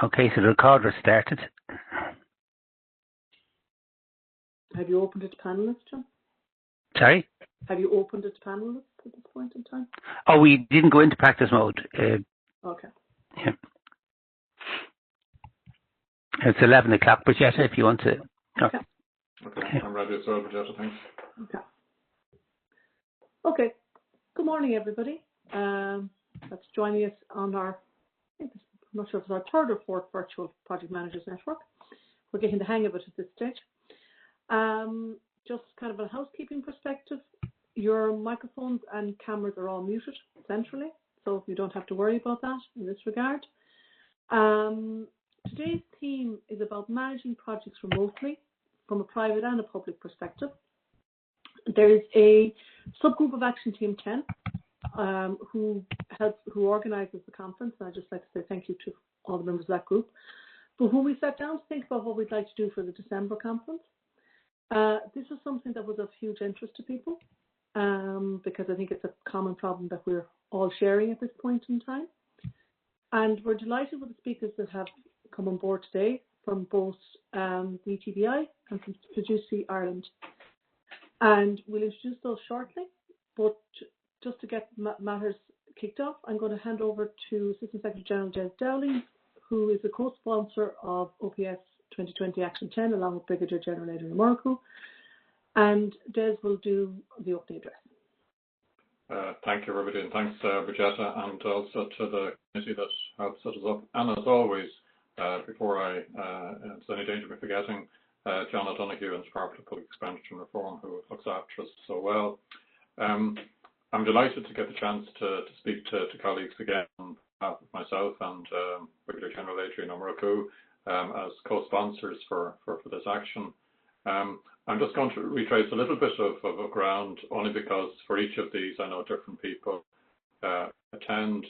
Okay, so the recorder started. Have you opened it to panelists, John? Sorry? Have you opened it to panelists at this point in time? Oh, we didn't go into practice mode. Okay. Yeah. It's 11 o'clock, but yes, if you want to. Okay. Okay, I'm ready as well, Bridgetta, thanks. Okay. Okay. Good morning, everybody. That's joining us on our, I'm not sure if it's our third or fourth virtual Project Managers Network. We're getting the hang of it at this stage. Just kind of a housekeeping perspective, your microphones and cameras are all muted centrally, so you don't have to worry about that in this regard. Today's theme is about managing projects remotely from a private and a public perspective. There is a subgroup of Action Team 10 who organises the conference, and I'd just like to say thank you to all the members of that group. But when we sat down to think about what we'd like to do for the December conference, this is something that was of huge interest to people because I think it's a common problem that we're all sharing at this point in time. And we're delighted with the speakers that have come on board today from both the ETBI and from Fujitsu Ireland. And we'll introduce those shortly, but just to get matters kicked off, I'm going to hand over to Assistant Secretary General Des Dowling, who is the co-sponsor of OPS 2020 Action 10, along with Brigadier General Adrian Morocco. And Des will do the opening address. Thank you, everybody, and thanks, Bridgetta, and also to the committee that helped set us up. And as always, before there's any danger of me forgetting, John O'Donoghue and Department of Public Expenditure and Reform, who looks after us so well. I'm delighted to get the chance to speak to colleagues again on behalf of myself and Brigadier General Adrian Morocco as co-sponsors for this action. I'm just going to retrace a little bit of ground, only because for each of these I know different people attend,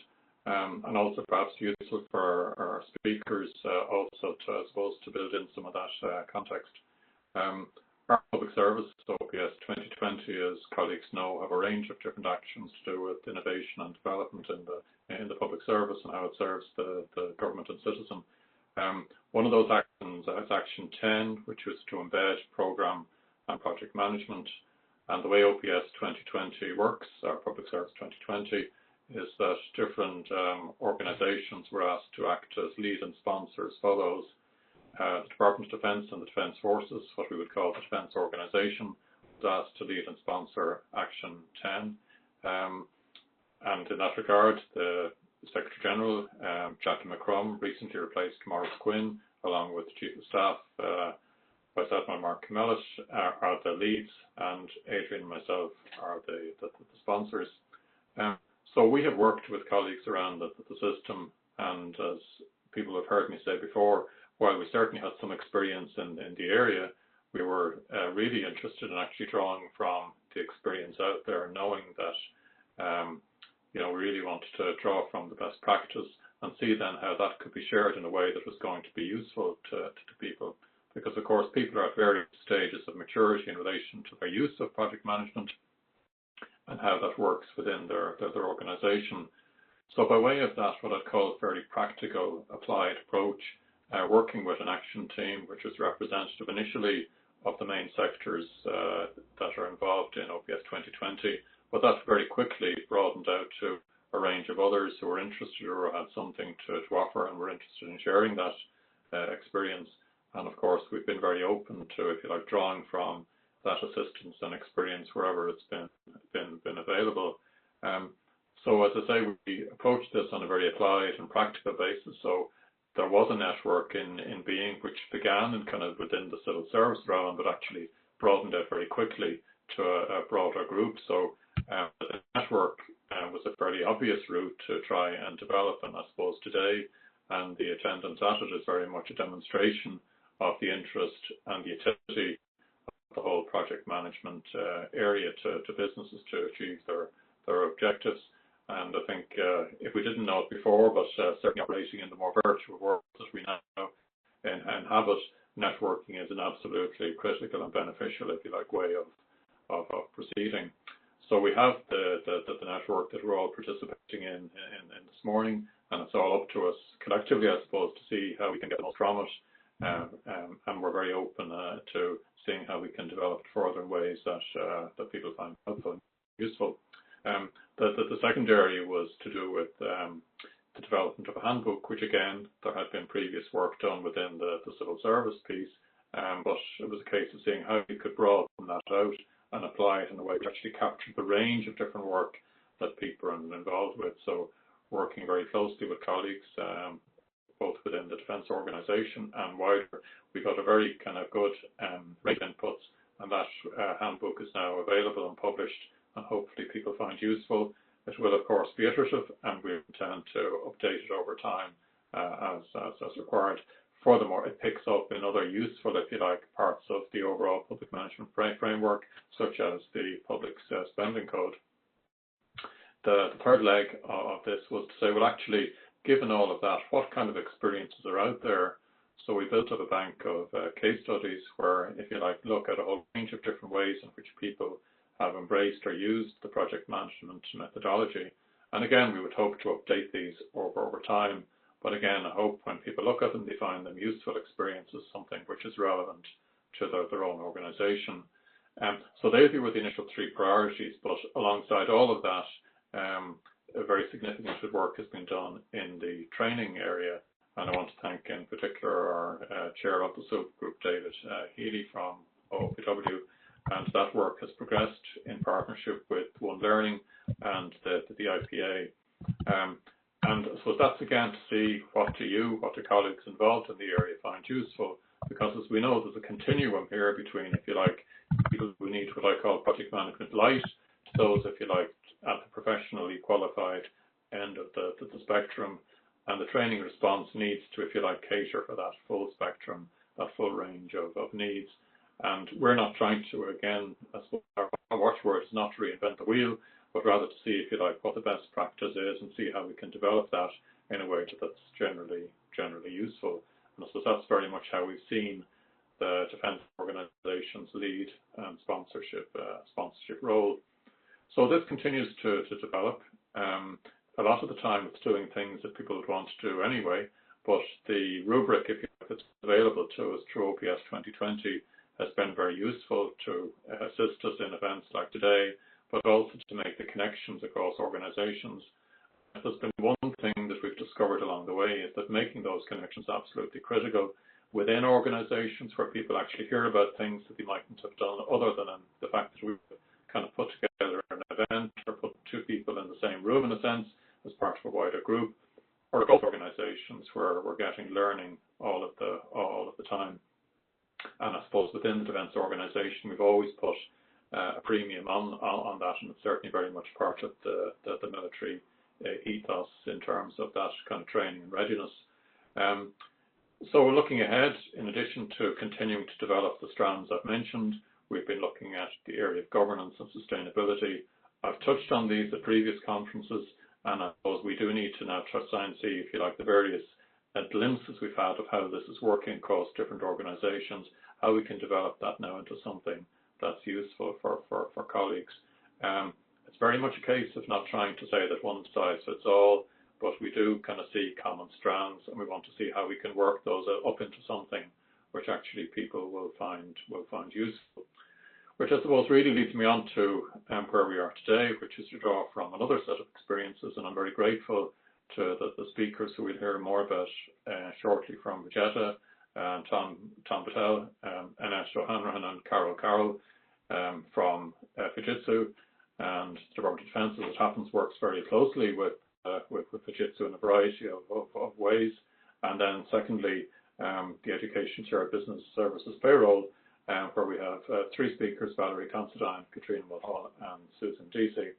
and also perhaps useful for our speakers also to, I suppose, to build in some of that context. Our public service, OPS 2020, as colleagues know, have a range of different actions to do with innovation and development in the public service and how it serves the government and citizen. One of those actions is Action 10, which was to embed program and project management. And the way OPS 2020 works, our Public Service 2020, is that different organisations were asked to act as lead and sponsors for those. The Department of Defence and the Defence Forces, what we would call the Defence Organisation, was asked to lead and sponsor Action 10. And in that regard, the Secretary General, Jackie McCrum, recently replaced Maurice Quinn, along with the Chief of Staff, Vice Admiral Mark Camellis, are the leads, and Adrian and myself are the sponsors. So we have worked with colleagues around the system, and as people have heard me say before, while we certainly had some experience in the area, we were really interested in actually drawing from the experience out there, knowing that we really wanted to draw from the best practice and see then how that could be shared in a way that was going to be useful to people. Because, of course, people are at various stages of maturity in relation to their use of project management and how that works within their organisation. So by way of that, what I'd call a very practical, applied approach, working with an action team, which was representative initially of the main sectors that are involved in OPS 2020, but that very quickly broadened out to a range of others who were interested or had something to offer and were interested in sharing that experience. And of course, we've been very open to, if you like, drawing from that assistance and experience wherever it's been available. So as I say, we approached this on a very applied and practical basis. So there was a network in being which began in kind of within the civil service realm, but actually broadened out very quickly to a broader group. So the network was a fairly obvious route to try and develop, and I suppose today, and the attendance at it is very much a demonstration of the interest and the utility of the whole project management area to businesses to achieve their objectives. And I think if we didn't know it before, but certainly operating in the more virtual world that we now inhabit, networking is an absolutely critical and beneficial, if you like, way of proceeding. So we have the network that we're all participating in this morning, and it's all up to us collectively collectively, I suppose, to see how we can get the most from it. And we're very open to seeing how we can develop it further in ways that people find helpful and useful. The second area was to do with the development of a handbook, which again, there had been previous work done within the civil service piece, but it was a case of seeing how we could broaden that out and apply it in a way which actually captured the range of different work that people are involved with. So working very closely with colleagues, both within the defence organisation and wider, we got a very kind of good range of inputs, and that handbook is now available and published, and hopefully people find useful. It will, of course, be iterative, and we intend to update it over time as required. Furthermore, it picks up in other useful, if you like, parts of the overall public management framework, such as the public spending code. The third leg of this was to say, well, actually, given all of that, what kind of experiences are out there? So we built up a bank of case studies where, if you like, look at a whole range of different ways in which people have embraced or used the project management methodology. And again, we would hope to update these over time. But again, I hope when people look at them, they find them useful experiences, something which is relevant to their own organisation. So those were the initial three priorities. But alongside all of that, a very significant work has been done in the training area. And I want to thank in particular our chair of the subgroup, David Healy from OPW. And that work has progressed in partnership with One Learning and the IPA. And I suppose that's again to see what the colleagues involved in the area find useful, because as we know, there's a continuum here between, if you like, people who need what I call project management light, to those, if you like, at the professionally qualified end of the spectrum, and the training response needs to, if you like, cater for that full spectrum, that full range of needs. And we're not trying to, again, I suppose our watchword is not to reinvent the wheel, but rather to see, if you like, what the best practice is and see how we can develop that in a way that's generally useful. And I suppose that's very much how we've seen the defence organisations lead and sponsorship role. So this continues to develop. A lot of the time it's doing things that people would want to do anyway, but the rubric, if it's available to us through OPS 2020, has been very useful to assist us in events like today, but also to make the connections across organisations. There's been one thing that we've discovered along the way, is that making those connections absolutely critical within organisations where people actually hear about things that they mightn't have done, other than the fact that we've kind of put together an event or put two people in the same room, in a sense, as part of a wider group, or both organisations where we're getting learning all of the time. And I suppose within the defence organisation, we've always put a premium on that, and it's certainly very much part of the military ethos in terms of that kind of training and readiness. So we're looking ahead, in addition to continuing to develop the strands I've mentioned, we've been looking at the area of governance and sustainability. I've touched on these at previous conferences, and I suppose we do need to now try and see, if you like, the various glimpses we've had of how this is working across different organisations, how we can develop that now into something that's useful for colleagues. It's very much a case of not trying to say that one size fits all, but we do kind of see common strands, and we want to see how we can work those up into something which actually people will find useful. Which I suppose really leads me on to where we are today, which is to draw from another set of experiences, and I'm very grateful to the speakers who we'll hear more about shortly from Vijeta, Tom Patel, Anesh O'Hanrahan and Carol from Fujitsu. And the Department of Defence, as it happens, works very closely with Fujitsu in a variety of ways. And then secondly, the Education Chair Business Services Payroll, where we have three speakers, Valerie Considine, Katrina Mulhall and Susan Deasy.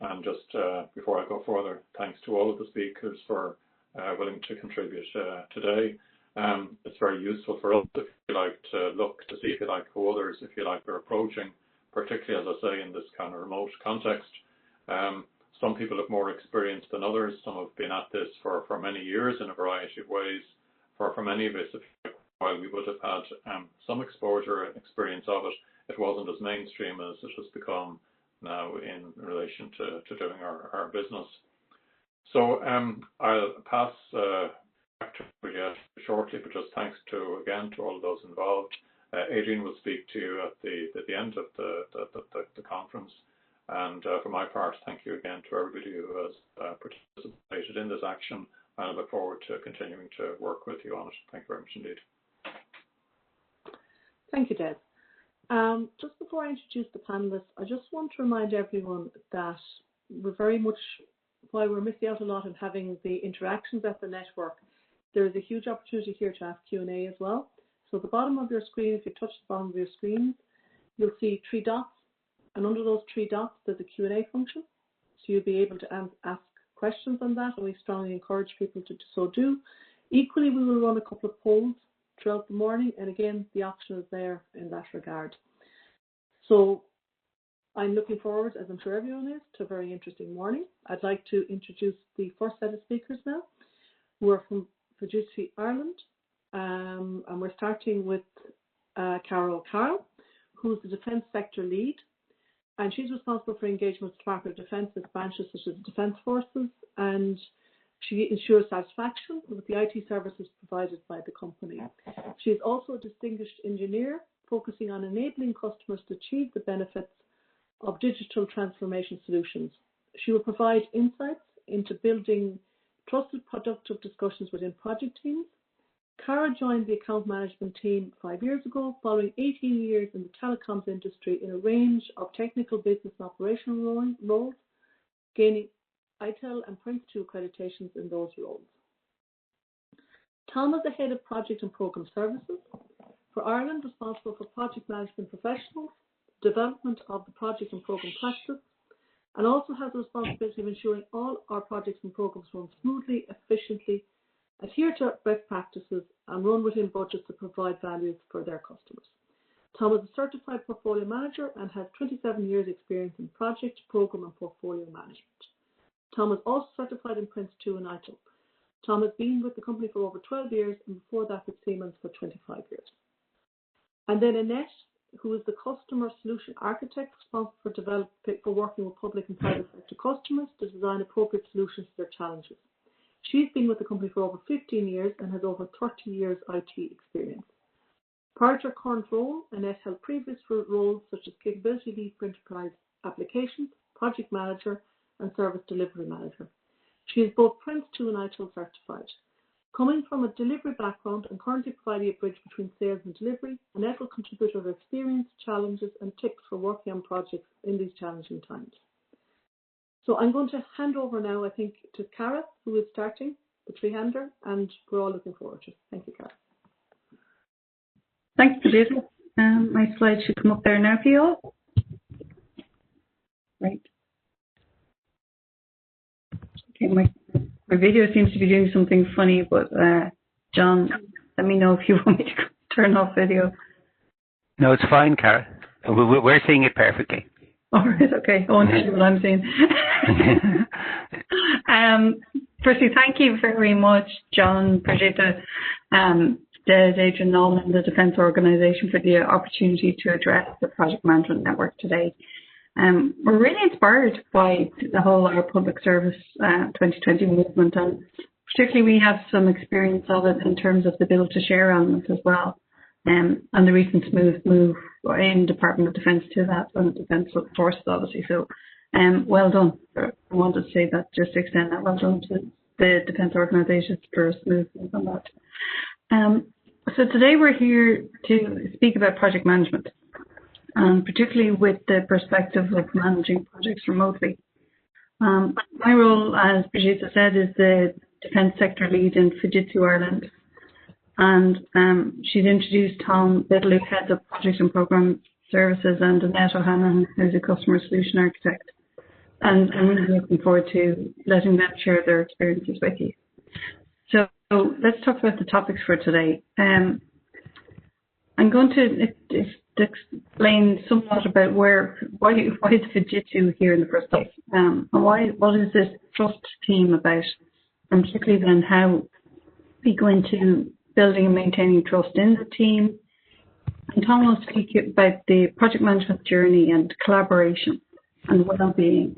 And just before I go further, thanks to all of the speakers for willing to contribute today. It's very useful for us, if you like, to look to see, if you like, who others, if you like, are approaching, particularly, as I say, in this kind of remote context. Some people have more experience than others. Some have been at this for many years in a variety of ways. For many of us, while we would have had some exposure and experience of it, it wasn't as mainstream as it has become now in relation to doing our business. So I'll pass to it yet shortly, but just thanks again to all of those involved. Aileen will speak to you at the end of the conference. And for my part, thank you again to everybody who has participated in this action, and I look forward to continuing to work with you on it. Thank you very much indeed. Thank you, Des. Just before I introduce the panelists, I just want to remind everyone that we're very much, while we're missing out a lot in having the interactions at the network, there is a huge opportunity here to ask Q&A as well. So at the bottom of your screen, if you touch the bottom of your screen, you'll see 3 dots, and under those 3 dots, there's a Q&A function. So you'll be able to ask questions on that, and we strongly encourage people to so do. Equally, we will run a couple of polls throughout the morning, and again, the option is there in that regard. So I'm looking forward, as I'm sure everyone is, to a very interesting morning. I'd like to introduce the first set of speakers now, who are from Fujitsu Ireland, and we're starting with Carol Carroll, who's the Defence Sector Lead, and she's responsible for engagement with the Department of Defence with branches such as the Defence Forces, and she ensures satisfaction with the IT services provided by the company. She is also a distinguished engineer, focusing on enabling customers to achieve the benefits of digital transformation solutions. She will provide insights into building trusted, productive discussions within project teams. Cara joined the account management team 5 years ago, following 18 years in the telecoms industry in a range of technical, business and operational roles, gaining ITIL and Prince2 accreditations in those roles. Tom is the head of project and program services for Ireland, responsible for project management professionals, development of the project and program practice, and also has the responsibility of ensuring all our projects and programs run smoothly, efficiently, adhere to best practices, and run within budgets that provide value for their customers. Tom is a certified portfolio manager and has 27 years experience in project, program, and portfolio management. Tom is also certified in Prince2 and ITIL. Tom has been with the company for over 12 years, and before that with Siemens for 25 years. And then Annette, who is the customer solution architect responsible for working with public and private sector customers to design appropriate solutions to their challenges. She's been with the company for over 15 years and has over 30 years IT experience. Prior to her current role, Annette held previous roles such as capability lead for enterprise applications, project manager, and service delivery manager. She is both Prince2 and ITIL certified. Coming from a delivery background and currently providing a bridge between sales and delivery, Annette will contribute her experience, challenges, and tips for working on projects in these challenging times. So I'm going to hand over now, I think, to Cara, who is starting the three-hander, and we're all looking forward to it. Thank you, Cara. Thanks, Patricia. My slides should come up there now for you all. Right. Okay, my video seems to be doing something funny, but John, let me know if you want me to turn off video. No, it's fine, Cara. We're seeing it perfectly. All right, okay. I want to see what I'm seeing. Firstly, thank you very much, John, Brigitte, Des, Adrian, Nolan, and the Defence Organisation for the opportunity to address the Project Management Network today. We're really inspired by the whole Our Public Service 2020 movement, and particularly we have some experience of it in terms of the build to share element as well, and the recent smooth move in Department of Defence to that, and Defence Forces obviously. So well done. I wanted to say that, just to extend that well done to the Defence Organisations for a smooth move on that. So today we're here to speak about project management, particularly with the perspective of managing projects remotely. My role, as Brigitte said, is the Defence Sector Lead in Fujitsu Ireland, and she's introduced Tom Biddle, who heads up Project and Programme Services, and Annette O'Hanlon, who's a Customer Solution Architect. And I'm really looking forward to letting them share their experiences with you. So let's talk about the topics for today. I'm going to explain somewhat about why is Fujitsu here in the first place, and what is this trust team about, and particularly then how we go into building and maintaining trust in the team. And Tom will speak about the project management journey and collaboration and well-being,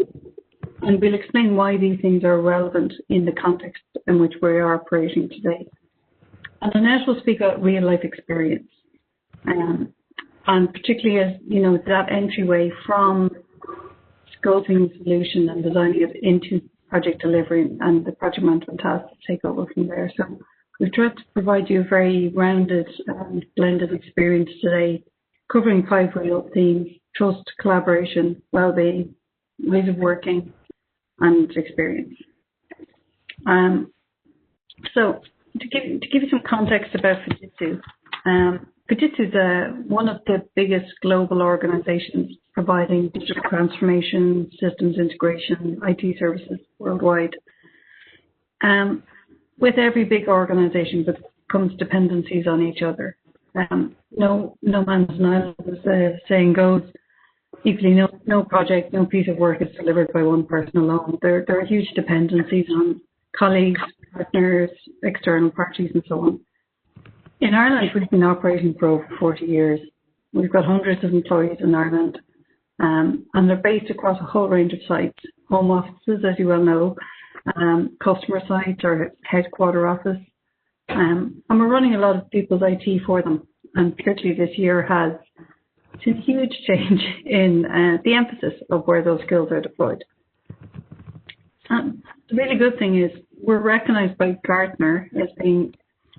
and we'll explain why these things are relevant in the context in which we are operating today. And Annette will speak about real life experience. And particularly as, that entryway from scoping the solution and designing it into project delivery and the project management tasks to take over from there. So we've tried to provide you a very rounded and blended experience today, covering 5 real themes: trust, collaboration, well-being, ways of working, and experience. So to give you some context about Fujitsu, Fujitsu is one of the biggest global organizations providing digital transformation, systems integration, IT services worldwide. With every big organization comes dependencies on each other. No man's an island, as the saying goes. Equally, no project, no piece of work is delivered by one person alone. There are huge dependencies on colleagues, partners, external parties, and so on. In Ireland, we've been operating for over 40 years. We've got hundreds of employees in Ireland, and they're based across a whole range of sites: home offices, as you well know, customer sites, our headquarter office, and we're running a lot of people's IT for them. And particularly this year has seen huge change in the emphasis of where those skills are deployed. And the really good thing is we're recognised by Gartner as being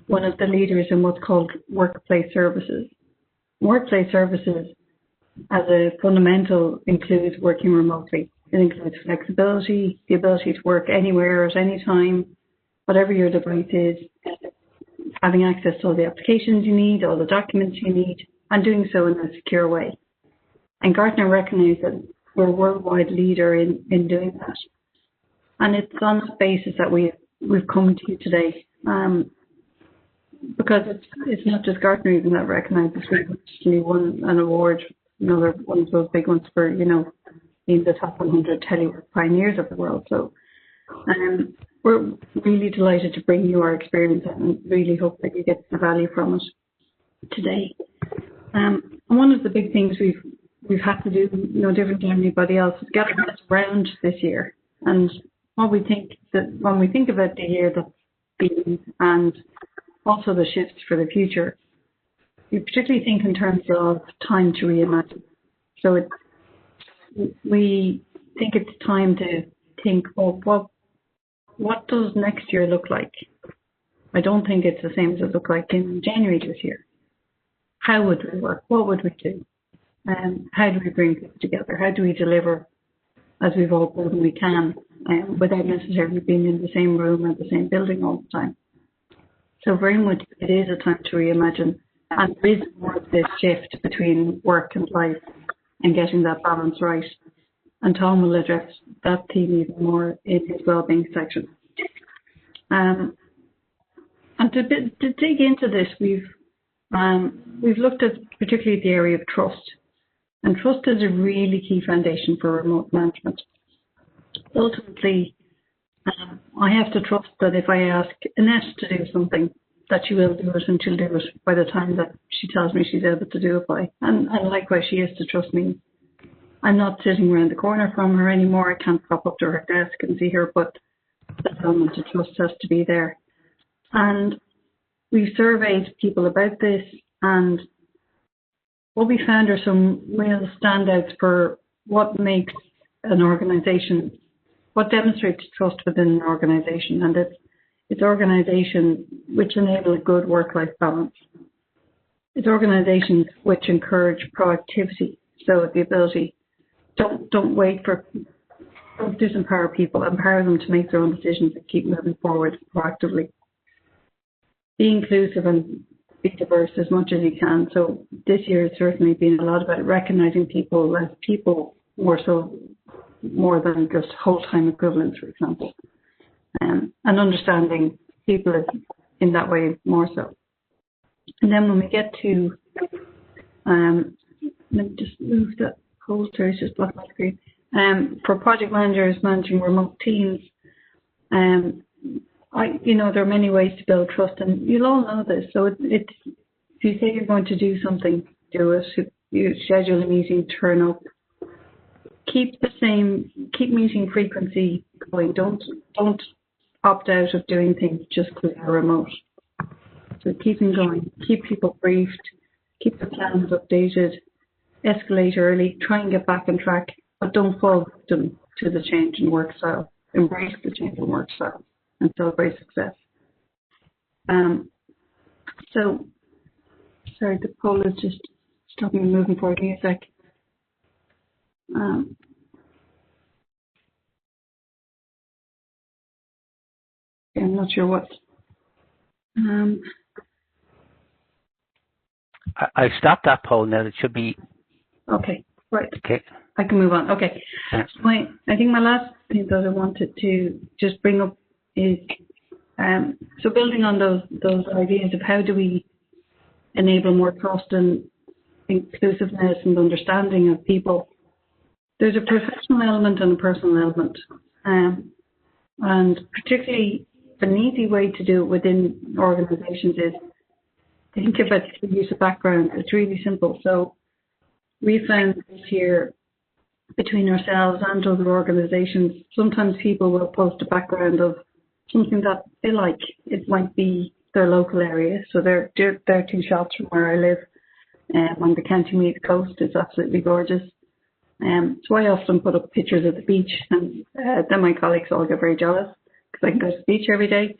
one of the leaders in what's called workplace services. Workplace services, as a fundamental, includes working remotely. It includes flexibility, the ability to work anywhere at any time, whatever your device is, having access to all the applications you need, all the documents you need, and doing so in a secure way. And Gartner recognised that we're a worldwide leader in doing that. And it's on that basis that we've come to you today. Because it's not just Gartner even that recognises. We've actually won an award, another one of those big ones for, being the top 100 telework pioneers of the world. So we're really delighted to bring you our experience and really hope that you get the value from it today. And one of the big things we've had to do, no different than anybody else, is get our heads around this year. And what we think that when we think about the year that's been and also the shifts for the future, we particularly think in terms of time to reimagine. So we think it's time to think, what does next year look like? I don't think it's the same as it looked like in January this year. How would we work? What would we do? How do we bring people together? How do we deliver as we've all proven we can, without necessarily being in the same room or the same building all the time? So very much it is a time to reimagine, and there is more of this shift between work and life and getting that balance right. And Tom will address that theme even more in his wellbeing section. And to dig into this, we've looked at particularly the area of trust. And trust is a really key foundation for remote management. Ultimately, I have to trust that if I ask Annette to do something, that she will do it and she'll do it by the time that she tells me she's able to do it by. And likewise, she has to trust me. I'm not sitting around the corner from her anymore. I can't pop up to her desk and see her, but the element of trust has to be there. And we've surveyed people about this, and what we found are some real standouts for what makes an organisation, what demonstrates trust within an organisation, and it's organisations which enable a good work-life balance. It's organisations which encourage proactivity, so the ability, don't wait for, don't disempower people, empower them to make their own decisions and keep moving forward proactively. Be inclusive and be diverse as much as you can. So this year has certainly been a lot about recognising people as people more than just whole-time equivalents, for example, and understanding people in that way more so. And then when we get to, let me just move that poster, it's just blocked my screen. For project managers managing remote teams, there are many ways to build trust, and you'll all know this. So it's if you say you're going to do something, do it. If you schedule a meeting, turn up. Keep meeting frequency going. Don't opt out of doing things just because you're remote. So keeping going, keep people briefed, keep the plans updated, escalate early, try and get back on track, but don't fall victim to the change in work style. Embrace the change in work style and celebrate success. So, sorry, the poll is just stopping me moving forward. Give me a sec. I'm not sure what. I've stopped that poll now. It should be. Okay, right. Okay. I can move on. Okay. Yeah. So I think my last thing that I wanted to just bring up is, so building on those ideas of how do we enable more trust and inclusiveness and understanding of people, there's a professional element and a personal element. And particularly an easy way to do it within organizations is think about the use of background. It's really simple. So we found this year between ourselves and other organizations, sometimes people will post a background of something that they like. It might be their local area. So they're 2 shops from where I live on the County Meath coast. It's absolutely gorgeous. So I often put up pictures of the beach, and then my colleagues all get very jealous because I can go to the beach every day.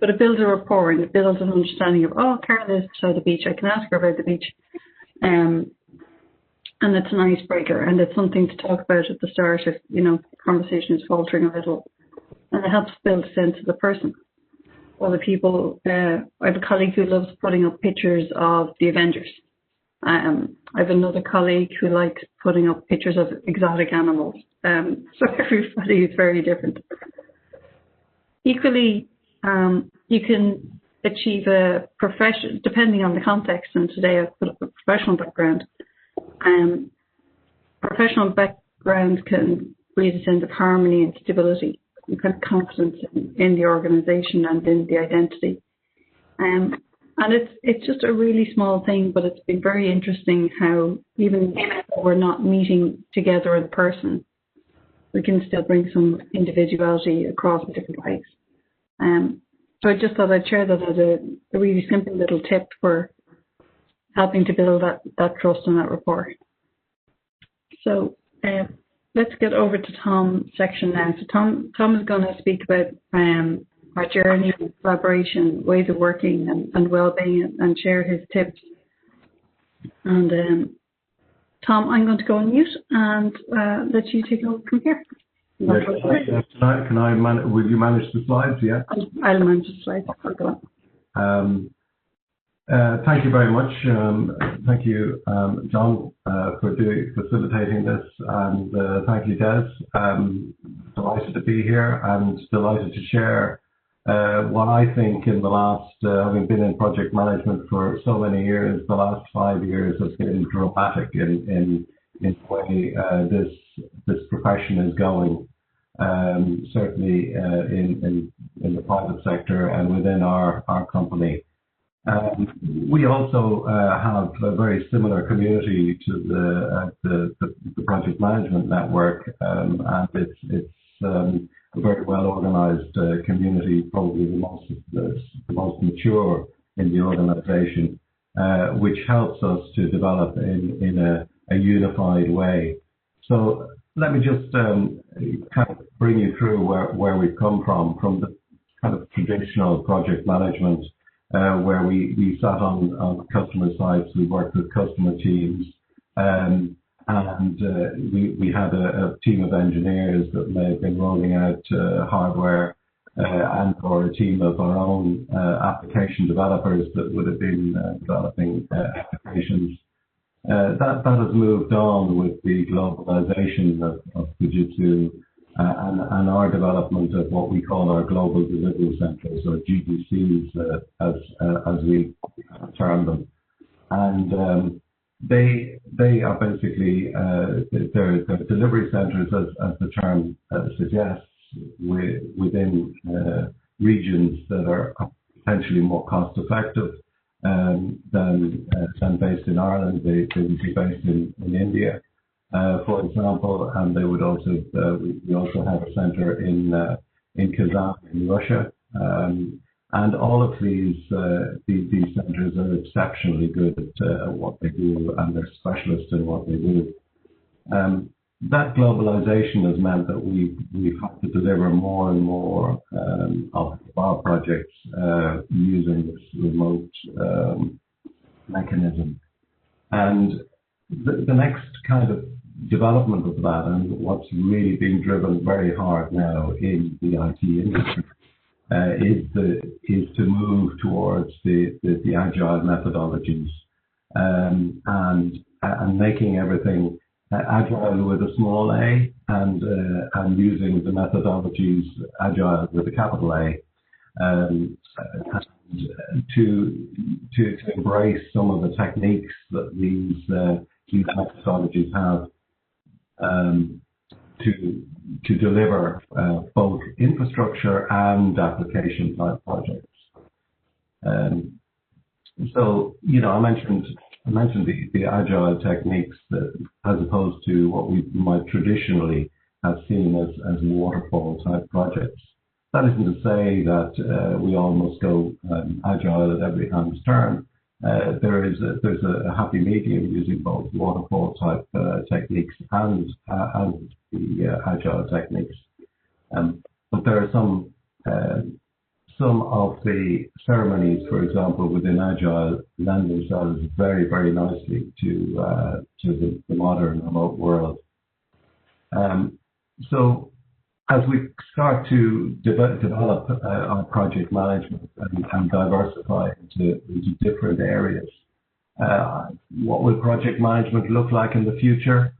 But it builds a rapport and it builds an understanding of, oh, Carol is beside the beach. I can ask her about the beach. And it's an icebreaker, and it's something to talk about at the start if, conversation is faltering a little. And it helps build a sense of the person. Other people, I have a colleague who loves putting up pictures of the Avengers. I have another colleague who likes putting up pictures of exotic animals. So everybody is very different. Equally, you can achieve a profession, depending on the context, and today I've put up a professional background. Professional background can create a sense of harmony and stability and kind of confidence in the organization and in the identity. And it's just a really small thing, but it's been very interesting how even though we're not meeting together in person, we can still bring some individuality across in different ways. So I just thought I'd share that as a really simple little tip for helping to build that trust and that rapport. So let's get over to Tom's section now. So Tom is going to speak about our journey, collaboration, ways of working, and well-being, and share his tips. And Tom, I'm going to go on mute and let you take over from here. Yes, will you manage the slides? Yeah. I'll manage the slides. I'll go on. Thank you very much. Thank you, John, for facilitating this, and thank you, Des. Delighted to be here and delighted to share what I think in the last, having been in project management for so many years, the last 5 years has been dramatic in the way this profession is going. Certainly in the private sector and within our company. We also have a very similar community to the project management network, and it's a very well organized community, probably the most mature in the organization, which helps us to develop in a unified way. So let me just kind of bring you through where we've come from the kind of traditional project management, where we sat on customer sites, we worked with customer teams, and we had a team of engineers that may have been rolling out hardware, and or a team of our own application developers that would have been developing applications. That has moved on with the globalization of Fujitsu and our development of what we call our global delivery centers, or GDCs, as we term them. And they are basically they're delivery centers, as the term suggests, within regions that are potentially more cost effective than based in Ireland. They would be based in India, for example, and they would also we also have a centre in Kazan in Russia, And all of these centres are exceptionally good at what they do, and they're specialists in what they do. That globalization has meant that we've had to deliver more and more of our projects using this remote mechanism. And the next kind of development of that, and what's really being driven very hard now in the IT industry, is to move towards the agile methodologies and making everything agile with a small a, and using the methodologies agile with a capital A, to embrace some of the techniques that these methodologies have to deliver both infrastructure and application type projects. So, I mentioned the agile techniques that, as opposed to what we might traditionally have seen as waterfall type projects. That isn't to say that we all must go agile at every hand's turn. There's a happy medium using both waterfall type techniques and the agile techniques. But there are some of the ceremonies, for example, within agile, lend themselves very, very nicely to the modern remote world. So as we start to develop our project management and diversify into different areas, what will project management look like in the future?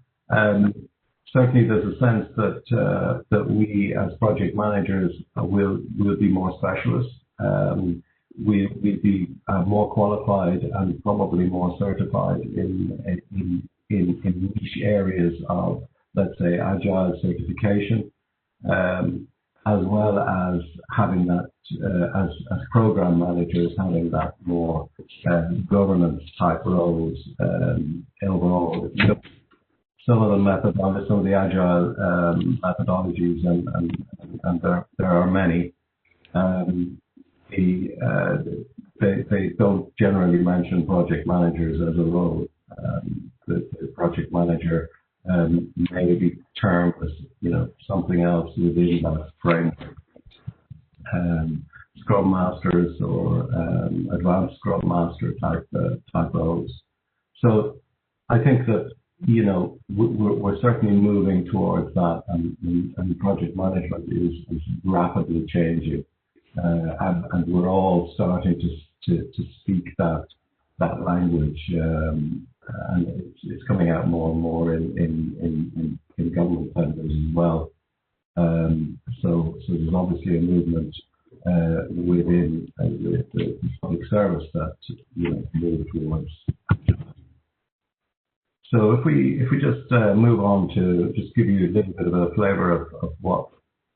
Certainly, there's a sense that we, as project managers, will be more specialists. We'll be more qualified and probably more certified in niche areas of, let's say, agile certification, as well as having that as program managers, having that more governance type roles overall. Some of the agile methodologies, and there are many. They don't generally mention project managers as a role. The project manager may be termed as something else within that framework. Scrum masters or advanced Scrum master type roles. So I think that we're certainly moving towards that, and project management is rapidly changing, and we're all starting to speak that language, and it's coming out more and more in government tenders as well. So there's obviously a movement within the public service that move towards. So if we just move on to just give you a little bit of a flavour of what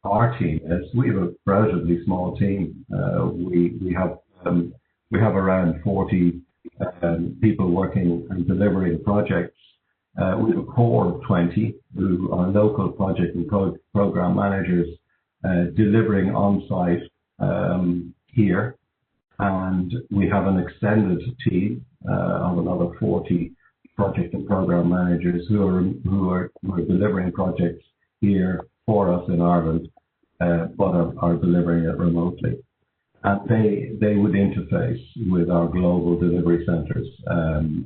our team is. We have a relatively small team. We have around 40 people working and delivering projects. We have a core of 20 who are local project and program managers delivering on site here, and we have an extended team of another 40 project and program managers who are delivering projects here for us in Ireland, but are delivering it remotely. And they would interface with our global delivery centres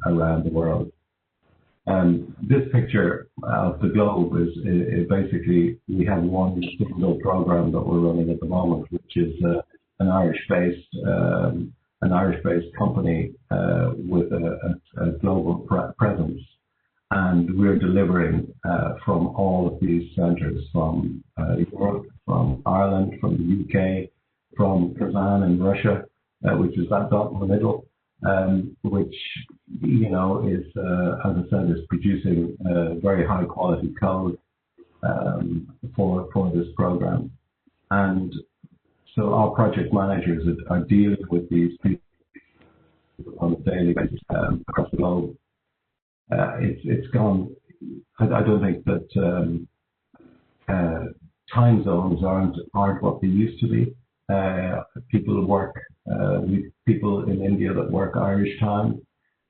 around the world. This picture of the globe is basically, we have one single program that we're running at the moment, which is an Irish-based company with a global presence, and we're delivering from all of these centres, from Europe, from Ireland, from the UK, from Kazan in Russia, which is that dot in the middle, which is, as I said, is producing very high quality code for this program. And so our project managers are dealing with these people on a daily basis across the globe. It's gone. I don't think that time zones aren't what they used to be. People work, people in India that work Irish time,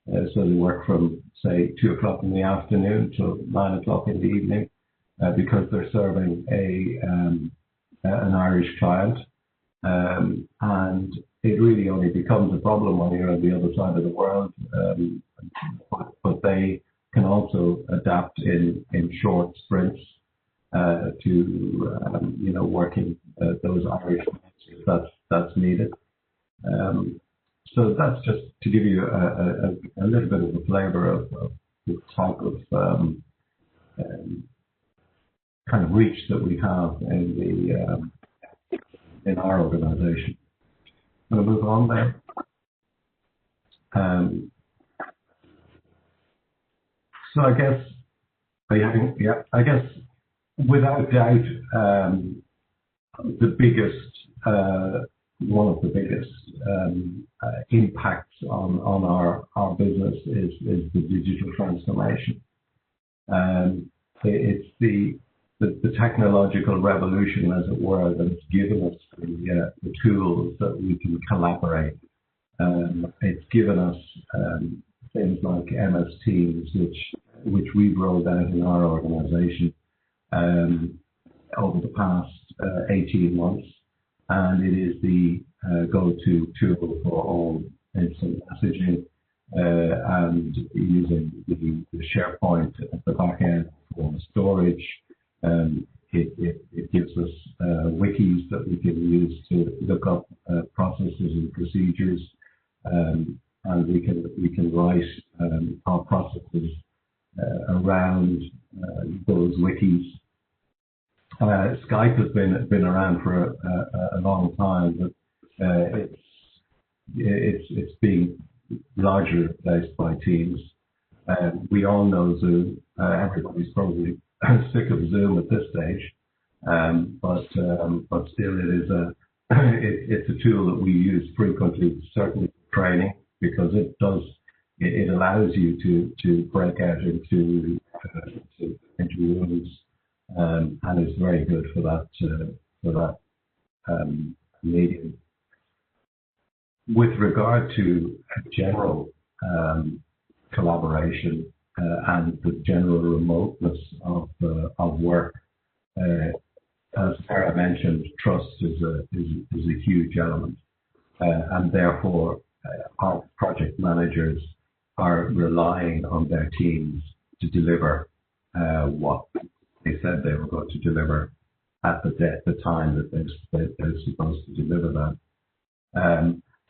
so they work from, say, 2 o'clock in the afternoon till 9 o'clock in the evening, because they're serving an Irish client. And it really only becomes a problem when you're on the other side of the world. But they can also adapt in short sprints to working those Irish clients if that's needed. So that's just to give you a little bit of a flavour of the type of kind of reach that we have in our organisation. I'm going to move on there. So I guess without doubt, one of the biggest impacts on our business is the digital transformation. It's the technological revolution, as it were, that's given us the tools that we can collaborate. It's given us things like MS Teams, which we've rolled out in our organisation over the past 18 months, and it is the go-to tool for all instant messaging and using the SharePoint at the back end for storage. It gives us wikis that we can use to look up processes and procedures, and we can write our processes around those wikis. Skype has been around for a long time, but it's being largely replaced by Teams. We all know Zoom. Everybody's probably sick of Zoom at this stage, but still it's a tool that we use frequently, certainly for training, because it allows you to break out into rooms, and it's very good for that medium. With regard to general collaboration and the general remoteness of work, as Sarah mentioned, trust is a huge element, and therefore our project managers are relying on their teams to deliver what they said they were going to deliver at the time that they're supposed to deliver that.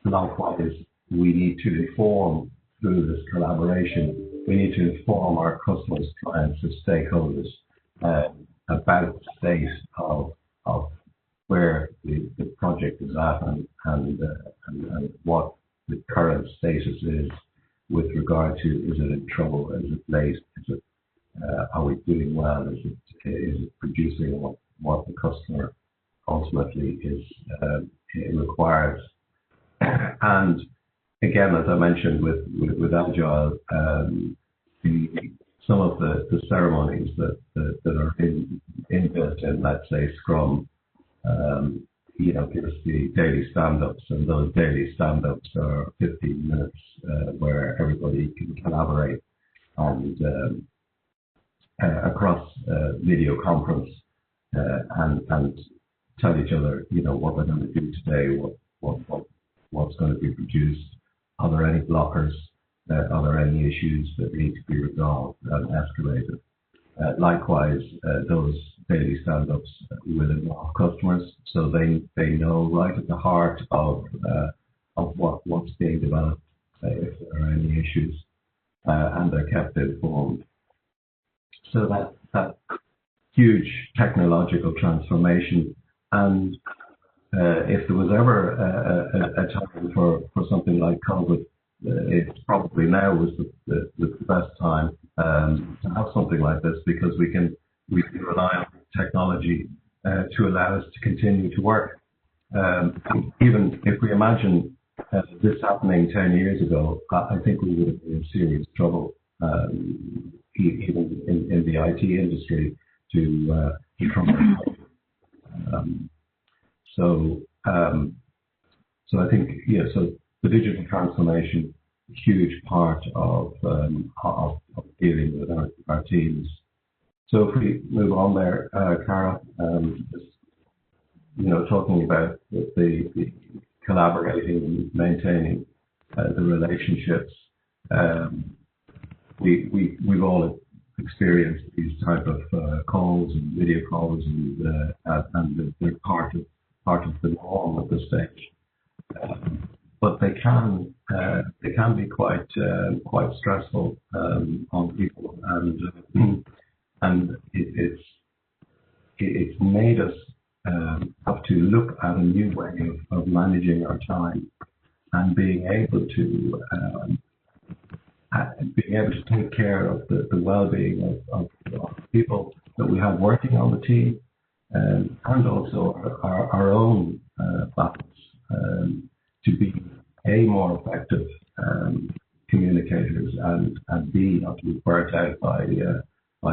Likewise, we need to inform through this collaboration. We need to inform our customers, clients, and stakeholders about the state of where the project is at and what the current status is with regard to, is it in trouble, is it late, are we doing well, is it producing what the customer ultimately requires. And again, as I mentioned with Agile, some of the ceremonies that are inbuilt in, let's say, Scrum, give us the daily stand-ups, and those daily stand-ups are 15 minutes where everybody can collaborate and across video conference and tell each other, what we're going to do today, what's going to be produced, are there any blockers, are there any issues that need to be resolved and escalated. Likewise, those daily stand-ups will involve customers, so they know right at the heart of what's being developed, if there are any issues, and they're kept informed. So that huge technological transformation, and if there was ever a time for something like COVID, it probably now was the best time to have something like this, because we can rely on technology to allow us to continue to work. Even if we imagine this happening 10 years ago, I think we would have been in serious trouble, even in the IT industry, to try. So So I think, so the digital transformation, huge part of dealing with our teams. So if we move on there, Cara, talking about the collaborating and maintaining the relationships. We've all experienced these type of calls and video calls, and they're part of the norm at this stage. But they can be quite stressful on people, and it's made us have to look at a new way of managing our time and being able to take care of the well-being of people that we have working on the team, and also our own balance to be more effective communicators and not to be burnt out by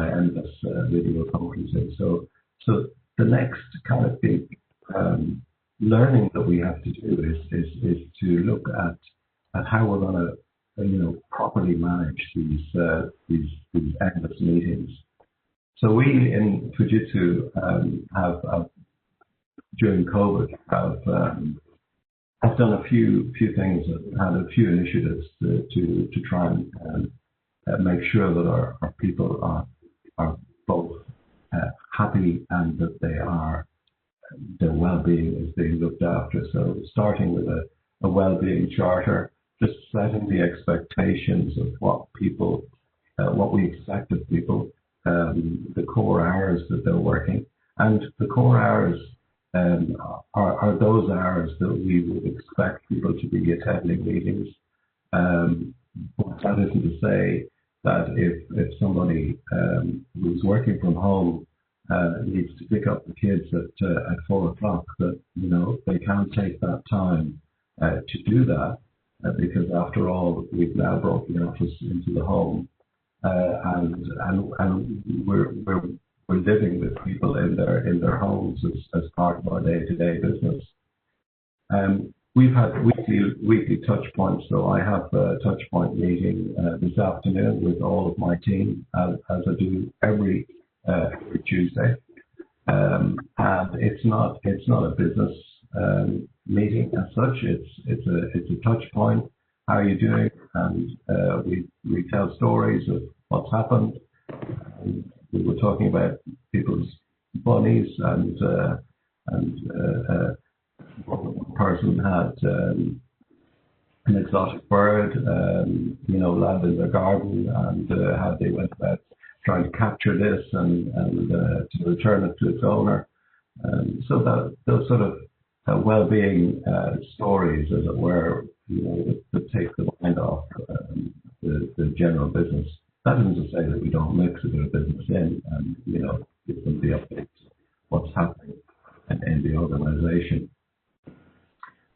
endless video conferencing. So the next kind of big learning that we have to do is to look at how we're going to properly manage these endless meetings. So we in Fujitsu have during COVID have done a few things, had a few initiatives to try and make sure that our people are both happy and that their well-being is being looked after. So starting with a well-being charter, just setting the expectations of what we expect of people, the core hours that they're working, and the core hours are those hours that we would expect people to be attending meetings. But that isn't to say that if somebody who's working from home needs to pick up the kids at 4 o'clock, that they can't take that time to do that, because after all, we've now brought the office into the home, and we're living with people in their homes as part of our day-to-day business. We've had weekly touch points, so I have a touch point meeting this afternoon with all of my team, as I do every Tuesday. And it's not a business meeting as such. It's a touch point. How are you doing? And we tell stories of what's happened. We were talking about people's bunnies, and one person had an exotic bird, land in their garden, and how they went about trying to capture this and to return it to its owner. So that those sort of well-being stories, as it were, that take the mind off the general business. That isn't to say that we don't mix a bit of business in and give them the updates of what's happening in the organisation.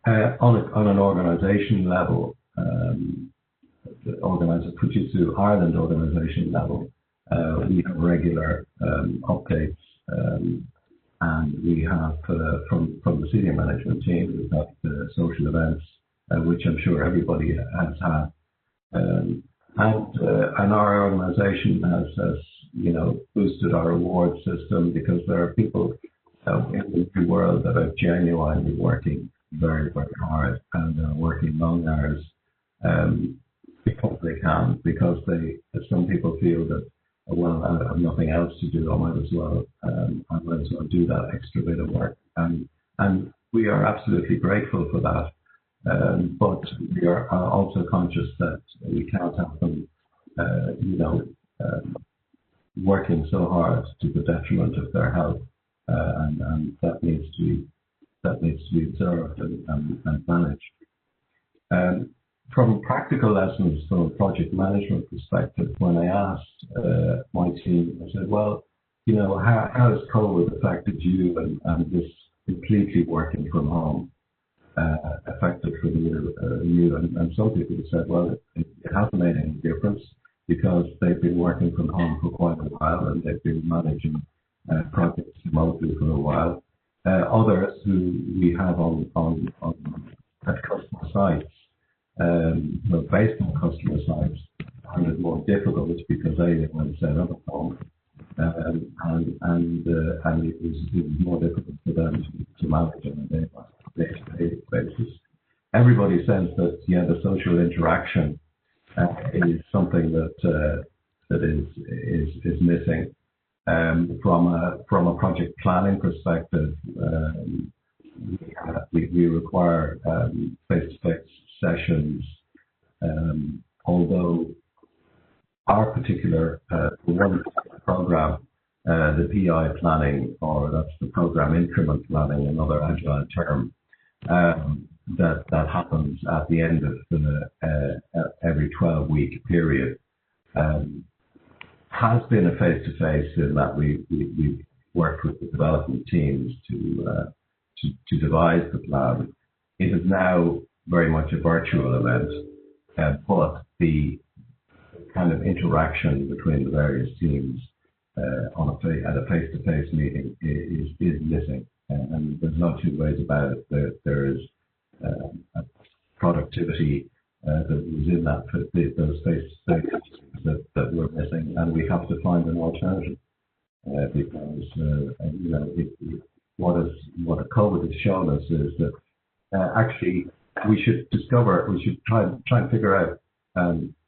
On an organisation level, the Fujitsu Ireland organisation level, we have regular updates, and we have from the senior management team, we've got social events, which I'm sure everybody has had, and our organisation has boosted our reward system, because there are people in the world that are genuinely working very, very hard, and are working long hours because they can, because some people feel that, well, I have nothing else to do, I might as well do that extra bit of work, and we are absolutely grateful for that. But we are also conscious that we can't have them, working so hard to the detriment of their health, and that needs to be observed and managed. From practical lessons from a project management perspective, when I asked my team, I said, well, how has COVID affected you and this completely working from home affected for you? And some people have said, well, it hasn't made any difference, because they've been working from home for quite a while, and they've been managing projects remotely for a while. Others who we have at customer sites, based on customer sites, find it more difficult because they want to set up at home, and it was more difficult for them to manage on a day-to-day basis. Everybody says that the social interaction is something that is missing. From a project planning perspective, we require face-to-face sessions, although our particular one program, the PI planning, or that's the program increment planning, another agile term, that happens at the end of every 12-week period, has been a face-to-face in that we've worked with the development teams to devise the plan. It is now very much a virtual event, but the kind of interaction between the various teams at a face-to-face meeting is missing, and there's no two ways about it. There is a productivity that was in those face-to-face that we're missing, and we have to find an alternative because what COVID has shown us is that actually we should try and figure out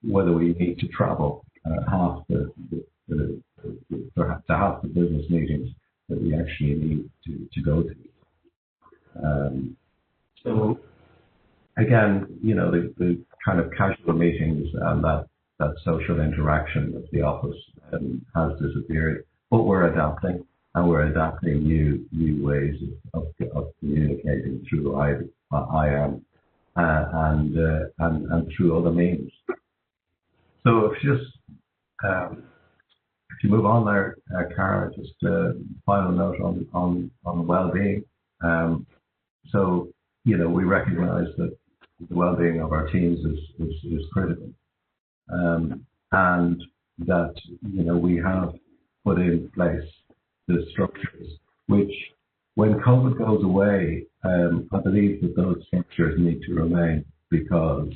whether we need to travel half the business meetings that we actually need to go to. So again, the kind of casual meetings and that social interaction with the office has disappeared, but we're adapting, and we're adapting new ways of communicating through IM and through other means. So if you move on there, Cara, just a final note on well-being. So we recognise that the well-being of our teams is critical, and that we have put in place the structures which, when COVID goes away, I believe that those structures need to remain because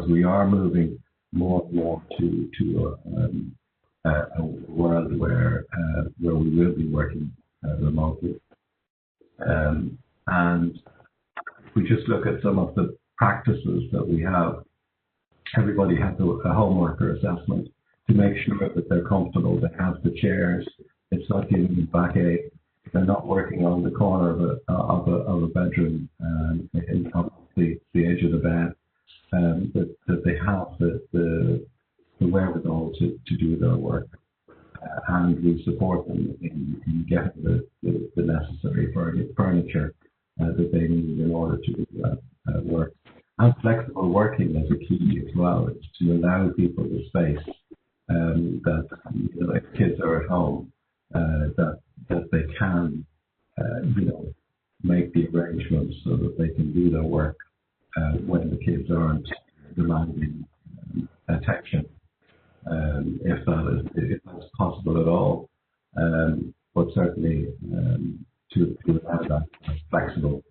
we are moving more and more to a world where we will be working remotely, and if we just look at some of the practices that we have. Everybody has a home worker assessment to make sure that they're comfortable. They have the chairs. It's not giving them backache. They're not working on the corner of a bedroom on the edge of the bed. That they have the wherewithal to do their work, and we support them in getting the necessary furniture that they need in order to do that work. And flexible working is a key as well. It's to allow people the space that if kids are at home, that they can make the arrangements so that they can do their work when the kids aren't demanding attention, if that's possible at all. But certainly to allow that flexible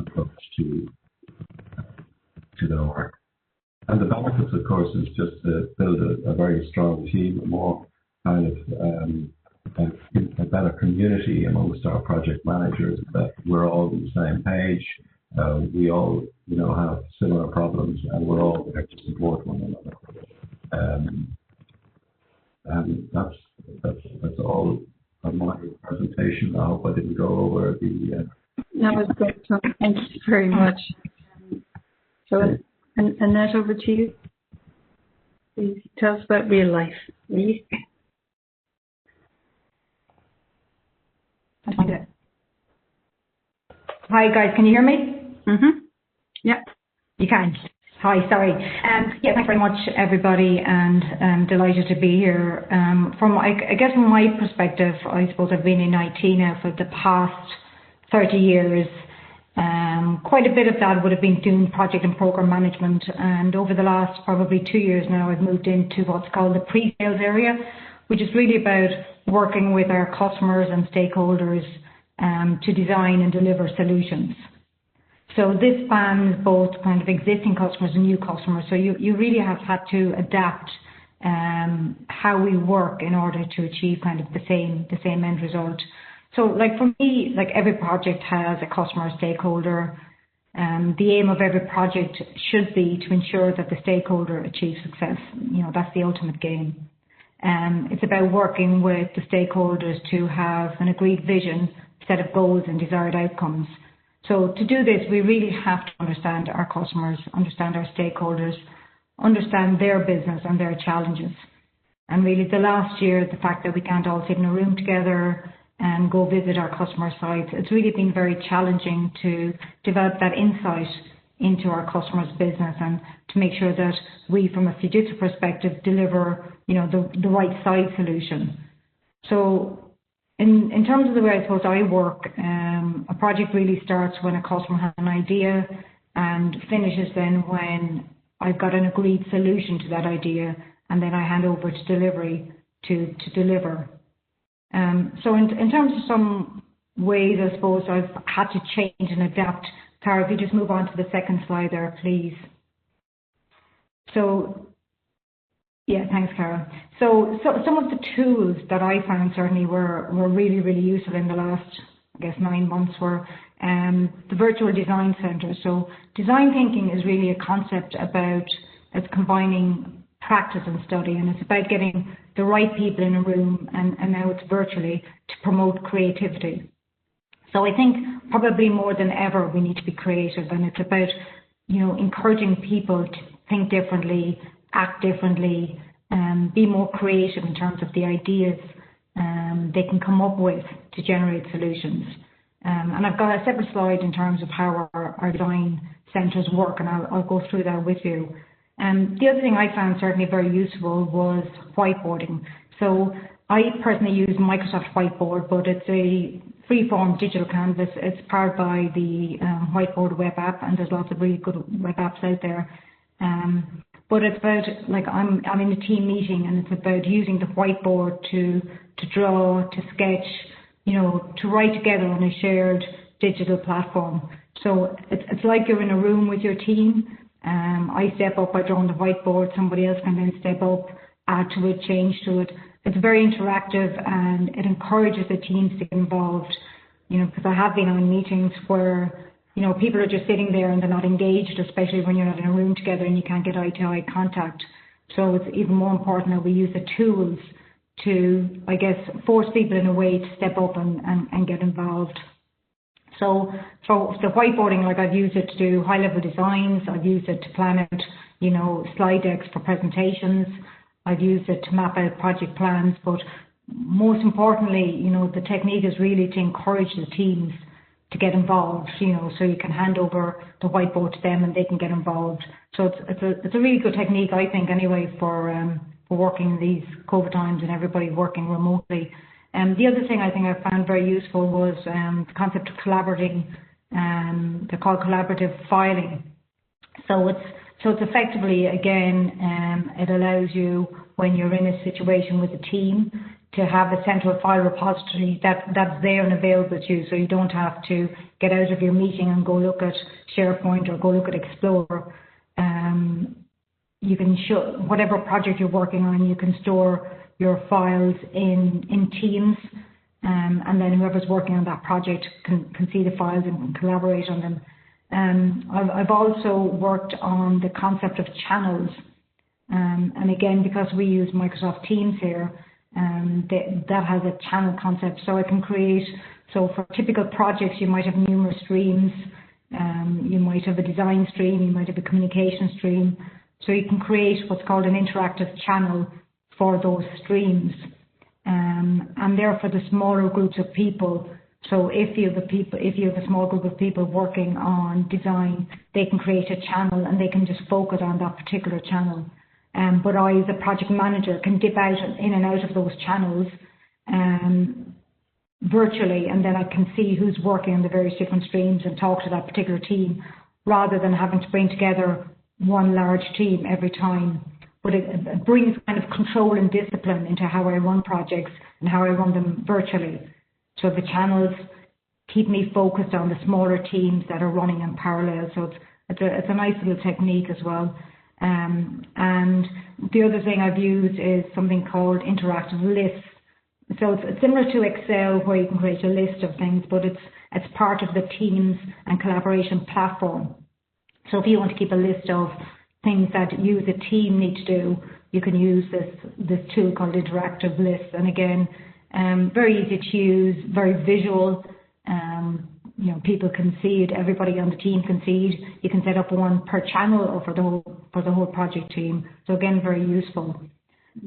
approach to their work. And the benefits, of course, is just to build a very strong team, a more kind of a better community amongst our project managers, that we're all on the same page. We all, have similar problems, and we're all there to support one another. And that's all of my presentation. I hope I didn't go over the. That was great, Tom. Thank you very much. So, Annette, over to you. Please tell us about real life, will you? Hi guys, can you hear me? Mm-hmm. Yeah. You can. Hi, sorry. Thanks very much, everybody, and I'm delighted to be here. From my perspective, I suppose I've been in IT now for the past 30 years. Quite a bit of that would have been doing project and program management, and over the last probably 2 years now I've moved into what's called the pre-sales area, which is really about working with our customers and stakeholders to design and deliver solutions. So this spans both kind of existing customers and new customers. So you really have had to adapt how we work in order to achieve kind of the same end result. So like for me, like every project has a customer stakeholder. The aim of every project should be to ensure that the stakeholder achieves success. You know, that's the ultimate game. It's about working with the stakeholders to have an agreed vision, set of goals and desired outcomes. So to do this, we really have to understand our customers, understand our stakeholders, understand their business and their challenges. And really the last year, the fact that we can't all sit in a room together and go visit our customer sites, it's really been very challenging to develop that insight into our customers' business and to make sure that we, from a Fujitsu perspective, deliver, you know, the right site solution. So in terms of the way I suppose I work, a project really starts when a customer has an idea and finishes then when I've got an agreed solution to that idea, and then I hand over to delivery to deliver. So in terms of some ways, I suppose I've had to change and adapt. Cara, if you just move on to the second slide there, please. So, yeah, thanks, Cara. So some of the tools that I found certainly were really, really useful in the last, I guess, 9 months were the virtual design center. So design thinking is really a concept about it's combining practice and study, and it's about getting the right people in a room, and now it's virtually, to promote creativity. So I think probably more than ever we need to be creative, and it's about, you know, encouraging people to think differently, act differently, be more creative in terms of the ideas they can come up with to generate solutions. And I've got a separate slide in terms of how our design centres work, and I'll go through that with you. The other thing I found certainly very useful was whiteboarding. So I personally use Microsoft Whiteboard, but it's a free-form digital canvas. It's powered by the Whiteboard web app, and there's lots of really good web apps out there. But it's about, like, I'm in a team meeting, and it's about using the whiteboard to draw, to sketch, you know, to write together on a shared digital platform. So it's like you're in a room with your team. I step up, I draw on the whiteboard, somebody else can then step up, add to it, change to it. It's very interactive, and it encourages the teams to get involved, you know, because I have been on meetings where, you know, people are just sitting there and they're not engaged, especially when you're not in a room together and you can't get eye-to-eye contact. So it's even more important that we use the tools to, I guess, force people in a way to step up and get involved. So for the whiteboarding, like, I've used it to do high-level designs, I've used it to plan out, you know, slide decks for presentations, I've used it to map out project plans, but most importantly, you know, the technique is really to encourage the teams to get involved, you know, so you can hand over the whiteboard to them and they can get involved. So it's a really good technique, I think, anyway, for working in these COVID times and everybody working remotely. The other thing I think I found very useful was the concept of collaborating. They're called collaborative filing. So it's effectively, again, it allows you, when you're in a situation with a team, to have a central file repository that's there and available to you, so you don't have to get out of your meeting and go look at SharePoint or go look at Explorer. You can show whatever project you're working on, you can store your files in Teams, and then whoever's working on that project can see the files and can collaborate on them. I've also worked on the concept of channels, and again, because we use Microsoft Teams here, that has a channel concept, so I can create, so for typical projects you might have numerous streams, you might have a design stream, you might have a communication stream, so you can create what's called an interactive channel for those streams, and they're for the smaller groups of people. So if you have a small group of people working on design, they can create a channel and they can just focus on that particular channel. But I, as a project manager, can dip out in and out of those channels virtually, and then I can see who's working on the various different streams and talk to that particular team, rather than having to bring together one large team every time. But it brings kind of control and discipline into how I run projects and how I run them virtually. So the channels keep me focused on the smaller teams that are running in parallel. So it's a nice little technique as well. And the other thing I've used is something called interactive lists. So it's similar to Excel, where you can create a list of things, but it's part of the Teams and collaboration platform. So if you want to keep a list of things that you as a team need to do, you can use this tool called interactive lists. And again, very easy to use, very visual. People can see it. Everybody on the team can see it. You can set up one per channel or for the whole project team. So again, very useful.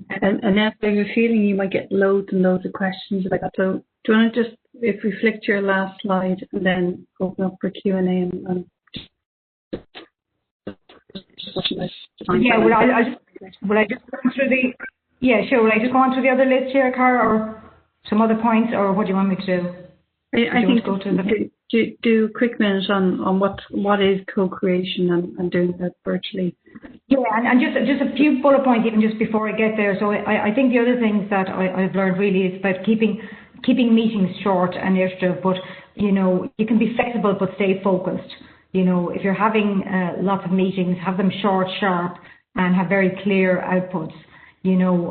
And now I have a feeling you might get loads and loads of questions about that. So do you want to just, if we flick to your last slide and then open up for Q&A and yeah, will I just go through the, yeah, sure. Will I just go on through the other list here, Cara, or some other points, or what do you want me to do? I think go to do a quick minute on what is co-creation and doing that virtually. Yeah, and just a few bullet points even just before I get there. So I think the other things that I've learned really is about keeping meetings short and iterative, but you can be flexible but stay focused. If you're having lots of meetings, have them short, sharp, and have very clear outputs.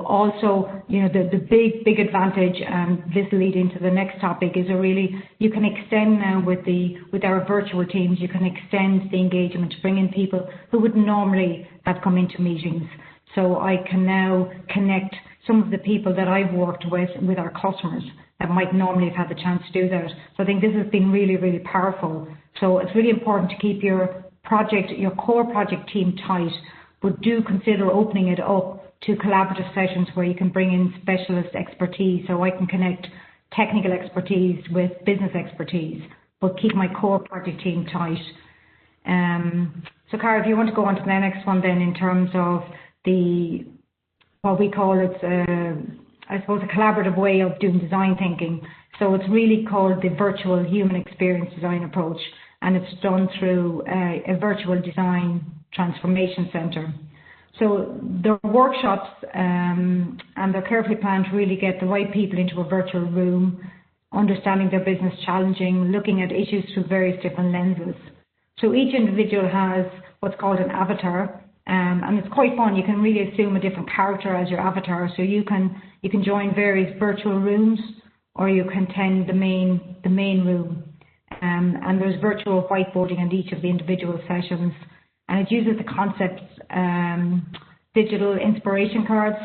Also, the big advantage, and this will lead into the next topic, is you can extend now with our virtual teams, you can extend the engagement to bring in people who would normally have come into meetings. So I can now connect some of the people that I've worked with our customers that might normally have had the chance to do that. So I think this has been really, really powerful. So it's really important to keep your core project team tight, but do consider opening it up to collaborative sessions where you can bring in specialist expertise. So I can connect technical expertise with business expertise, but keep my core project team tight. So Cara, if you want to go on to the next one then, in terms of what we call it, I suppose, a collaborative way of doing design thinking. So it's really called the virtual human experience design approach, and it's done through a virtual design transformation center. So there are workshops and they're carefully planned to really get the right people into a virtual room, understanding their business challenging, looking at issues through various different lenses. So each individual has what's called an avatar, and it's quite fun. You can really assume a different character as your avatar. So you can join various virtual rooms, or you can attend the main room. And there's virtual whiteboarding in each of the individual sessions. And it uses the concepts, digital inspiration cards.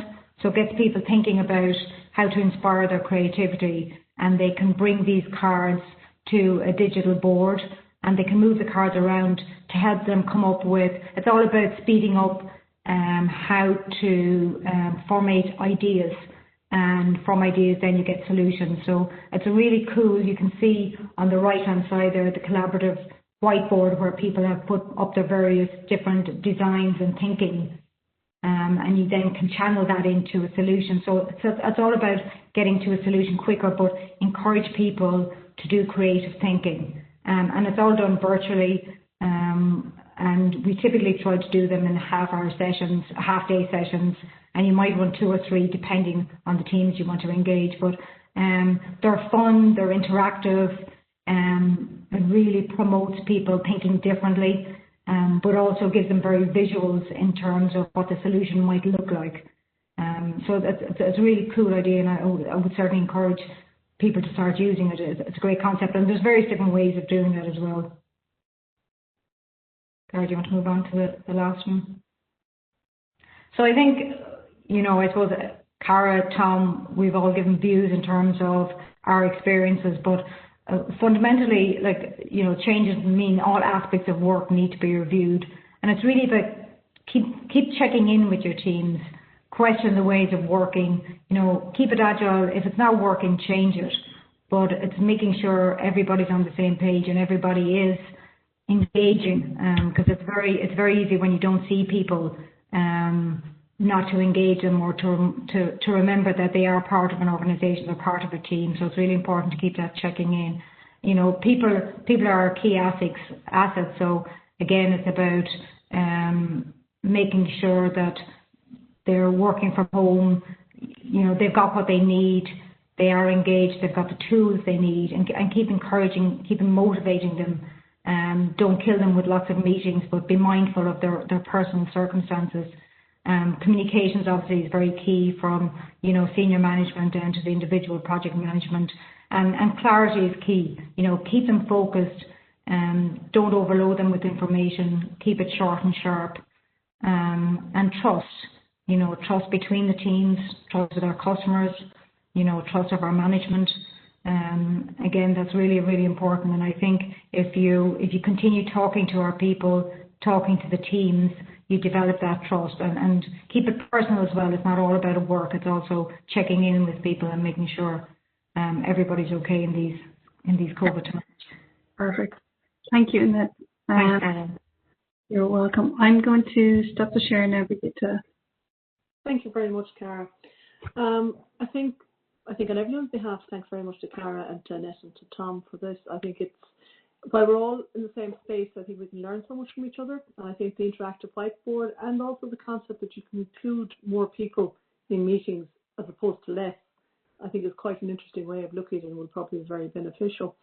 So it gets people thinking about how to inspire their creativity. And they can bring these cards to a digital board, and they can move the cards around to help them come up with, it's all about speeding up how to formate ideas. And from ideas, then you get solutions. So it's a really cool, you can see on the right-hand side there, the collaborative whiteboard where people have put up their various different designs and thinking. And you then can channel that into a solution. So it's all about getting to a solution quicker, but encourage people to do creative thinking. And it's all done virtually. And we typically try to do them in half-hour sessions, half-day sessions, and you might run 2 or 3 depending on the teams you want to engage. But they're fun, they're interactive, it really promotes people thinking differently, but also gives them very visuals in terms of what the solution might look like. So it's a really cool idea, and I would certainly encourage people to start using it. It's a great concept, and there's various different ways of doing that as well. Cara, do you want to move on to the last one? So I think, I suppose Cara, Tom, we've all given views in terms of our experiences, but fundamentally, changes mean all aspects of work need to be reviewed. And it's really about keep checking in with your teams, question the ways of working, keep it agile. If it's not working, change it. But it's making sure everybody's on the same page and everybody is engaging, because it's very easy when you don't see people not to engage them, or to remember that they are part of an organisation, they're part of a team. So it's really important to keep that checking in. People are our key assets. So again, it's about making sure that they're working from home. They've got what they need. they are engaged, they've got the tools they need, and keep encouraging, keep motivating them. Don't kill them with lots of meetings, but be mindful of their personal circumstances. Communications obviously is very key from, senior management down to the individual project management, and clarity is key. Keep them focused, don't overload them with information, keep it short and sharp, and trust. Trust between the teams, trust with our customers, trust of our management. Again, that's really, really important. And I think if you continue talking to our people, talking to the teams, you develop that trust, and keep it personal as well. It's not all about work. It's also checking in with people and making sure everybody's okay in these COVID times. Perfect. Thank you, Annette. Thanks, Ellen. You're welcome. I'm going to stop the share now, Brigitte. Thank you very much, Cara. I think on everyone's behalf, thanks very much to Cara and to Annette and to Tom for this. I think while we're all in the same space, I think we can learn so much from each other. And I think the interactive whiteboard and also the concept that you can include more people in meetings as opposed to less, I think is quite an interesting way of looking at it and will probably be very beneficial.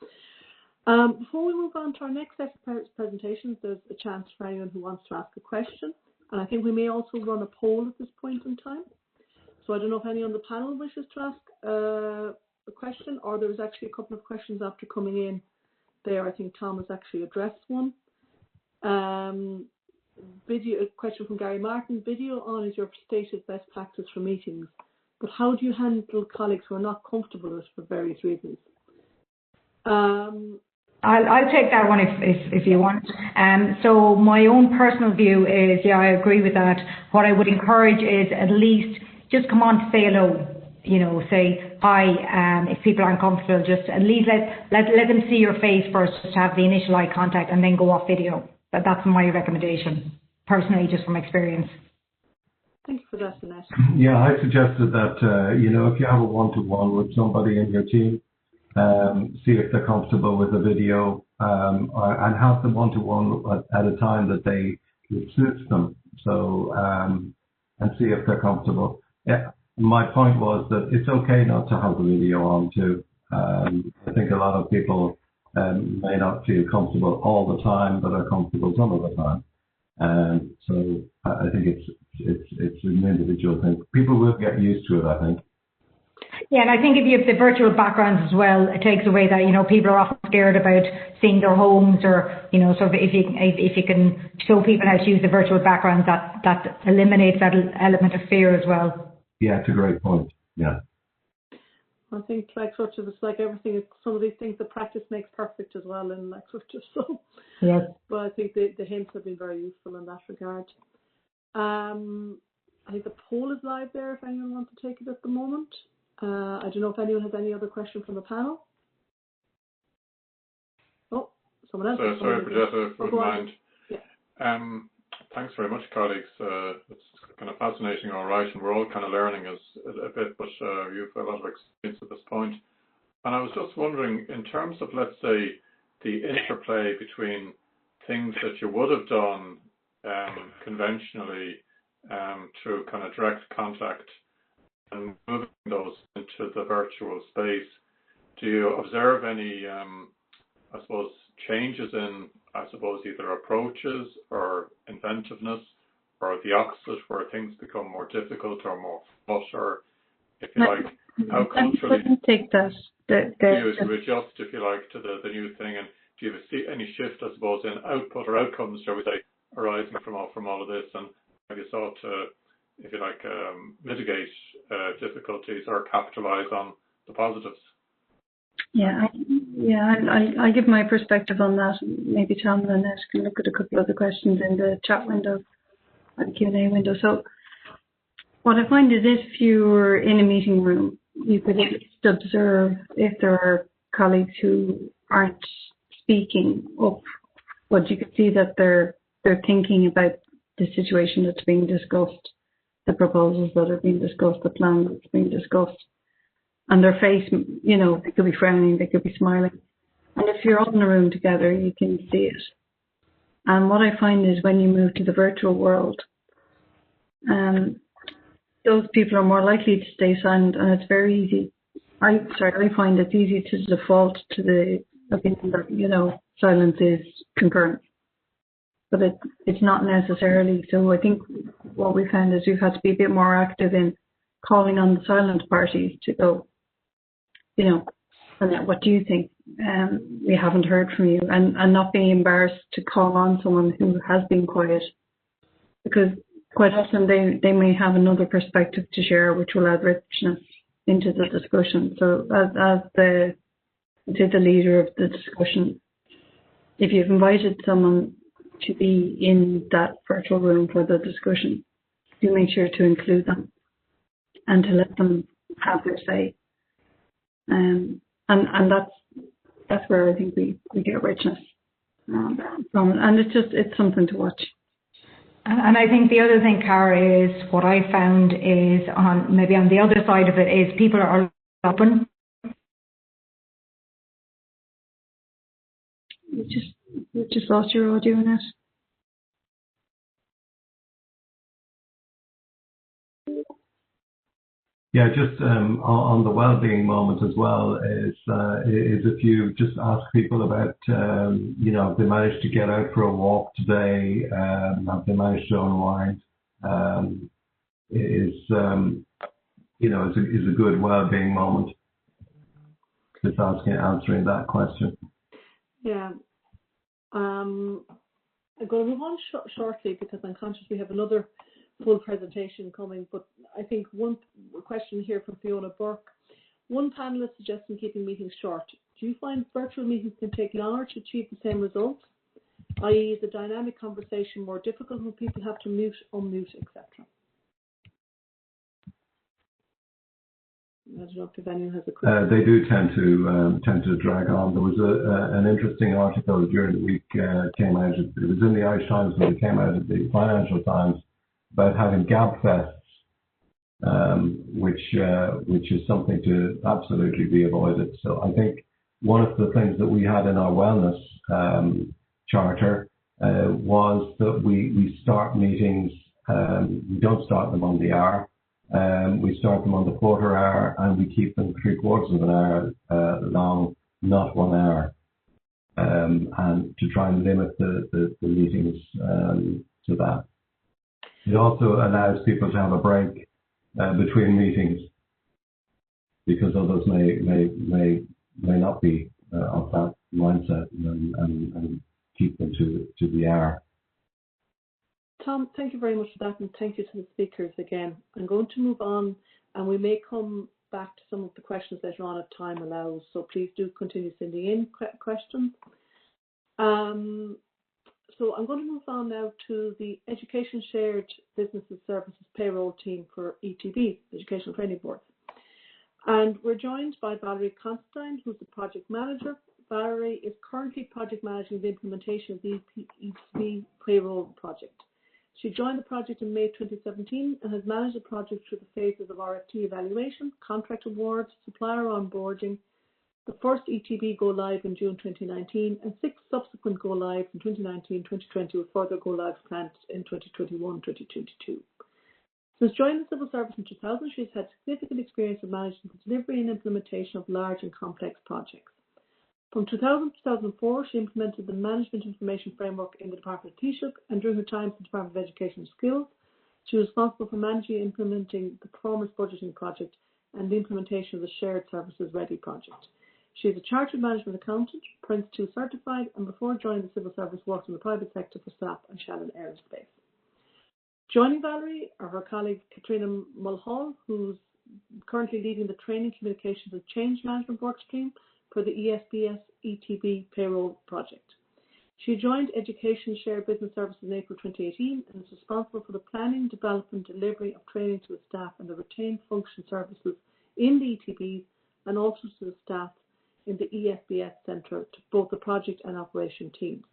Before we move on to our next set of presentations, there's a chance for anyone who wants to ask a question. And I think we may also run a poll at this point in time. So I don't know if anyone on the panel wishes to ask a question, or there was actually a couple of questions after coming in there. I think Tom has actually addressed one. A question from Gary Martin. Video on is your stated best practice for meetings, but how do you handle colleagues who are not comfortable with it for various reasons? I'll take that one if you want. So my own personal view is, I agree with that. What I would encourage is at least just come on to say hello. Say hi. If people aren't comfortable, just at least let them see your face first, just have the initial eye contact, and then go off video. That's my recommendation, personally, just from experience. Thank you for that, Annette. Yeah, I suggested that if you have a one-to-one with somebody in your team, see if they're comfortable with the video, and have the one-to-one at a time that suits them. So, and see if they're comfortable. Yeah, my point was that it's okay not to have the video on too. I think a lot of people may not feel comfortable all the time, but are comfortable some of the time. So I think it's an individual thing. People will get used to it, I think. Yeah, and I think if you have the virtual backgrounds as well, it takes away that, people are often scared about seeing their homes, or, sort of if you can show people how to use the virtual backgrounds, that eliminates that element of fear as well. Yeah, it's a great point. Yeah. I think it's like everything, it's some of these things, the practice makes perfect as well, and so. Yes. But I think the hints have been very useful in that regard. I think the poll is live there if anyone wants to take it at the moment. I don't know if anyone has any other question from the panel. Oh, someone else. Sorry, Brigitte, if you wouldn't mind. Yeah. Thanks very much, colleagues. It's kind of fascinating, all right, and we're all kind of learning a bit, but you've a lot of experience at this point. And I was just wondering, in terms of, let's say, the interplay between things that you would have done conventionally through kind of direct contact and moving those into the virtual space, do you observe any, I suppose, changes in, either approaches or inventiveness, or the opposite, where things become more difficult or more flush, or, if you like, how culturally take that. Do you adjust, if you like, to the new thing, and do you see any shift, I suppose, in output or outcomes, shall we say, arising from all of this, and have you sought to, if you like, mitigate difficulties or capitalize on the positives? I'll give my perspective on that. Maybe Tom and Annette can look at a couple of the questions in the chat window or the Q&A window. So what I find is, if you're in a meeting room, you could at least observe if there are colleagues who aren't speaking up, but you could see that they're thinking about the situation that's being discussed, the proposals that are being discussed, the plan that's being discussed. And their face, they could be frowning, they could be smiling. And if you're all in a room together, you can see it. And what I find is, when you move to the virtual world, those people are more likely to stay silent, and it's very easy I find it's easy to default to the opinion that, you know, silence is concurrent. But it's not necessarily. So I think what we found is we've had to be a bit more active in calling on the silent parties to go, you know, Annette, what do you think? We haven't heard from you, and not being embarrassed to call on someone who has been quiet, because quite often they may have another perspective to share which will add richness into the discussion. So as the leader of the discussion, if you've invited someone to be in that virtual room for the discussion, do make sure to include them and to let them have their say. And that's where I think we get richness from it. And it's something to watch. And I think the other thing, Cara, is what I found is on the other side of it is people are open. You just lost your audio in it. Yeah, just on the well-being moment as well is if you just ask people about, you know, if they managed to get out for a walk today, have they managed to unwind, is a good well-being moment. Just answering that question. Yeah. I'm going to move on shortly because I'm conscious we have another full presentation coming, but I think one question here from Fiona Burke. One panelist suggesting keeping meetings short. Do you find virtual meetings can take longer to achieve the same results? I.e., is the dynamic conversation more difficult when people have to mute, unmute, etc.? I don't know if anyone has a quick They do tend to drag on. There was an interesting article during the week came out. It was in the Irish Times, but it came out of the Financial Times about having gab fests, which is something to absolutely be avoided. So I think one of the things that we had in our wellness charter was that we start meetings. We don't start them on the hour. We start them on the quarter hour, and we keep them 3/4 of an hour long, not 1 hour, and to try and limit the meetings to that. It also allows people to have a break between meetings, because others may not be of that mindset, and keep them to the hour. Tom, thank you very much for that, and thank you to the speakers again. I'm going to move on, and we may come back to some of the questions later on if time allows, so please do continue sending in questions. So I'm going to move on now to the Education Shared Businesses Services Payroll Team for ETB, Educational Training Board. And we're joined by Valerie Constantine, who's the project manager. Valerie is currently project managing the implementation of the ETB payroll project. She joined the project in May 2017 and has managed the project through the phases of RFT evaluation, contract awards, supplier onboarding, the first ETB go live in June 2019, and 6 subsequent go lives in 2019, 2020, with further go lives planned in 2021, 2022. Since joining the civil service in 2000, she has had significant experience of managing the delivery and implementation of large and complex projects. From 2000 to 2004, she implemented the Management Information Framework in the Department of Taoiseach, and during her time in the Department of Education and Skills, she was responsible for managing and implementing the Performance Budgeting Project and the implementation of the Shared Services Ready project. She is a Chartered Management Accountant, Prince 2 certified, and before joining the civil service worked in the private sector for SAP and Shannon Aerospace. Joining Valerie are her colleague Katrina Mulhall, who's currently leading the Training, Communications and Change Management Workstream for the ESBS ETB payroll project. She joined Education Shared Business Services in April 2018 and is responsible for the planning, development, delivery of training to the staff and the retained function services in the ETBs, and also to the staff in the ESBS Centre, to both the project and operation teams.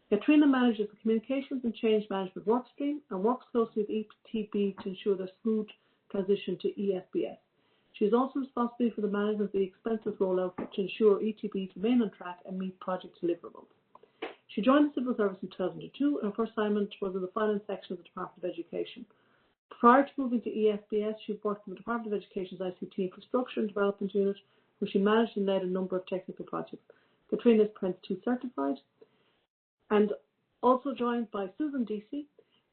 Katrina manages the Communications and Change Management Workstream and works closely with ETB to ensure their smooth transition to ESBS. She is also responsible for the management of the expenses rollout to ensure ETBs remain on track and meet project deliverables. She joined the civil service in 2002, and her first assignment was in the finance section of the Department of Education. Prior to moving to ESBS, she worked in the Department of Education's ICT Infrastructure and Development Unit, where she managed and led a number of technical projects. Katrina is Prince 2 certified, and also joined by Susan Deasy,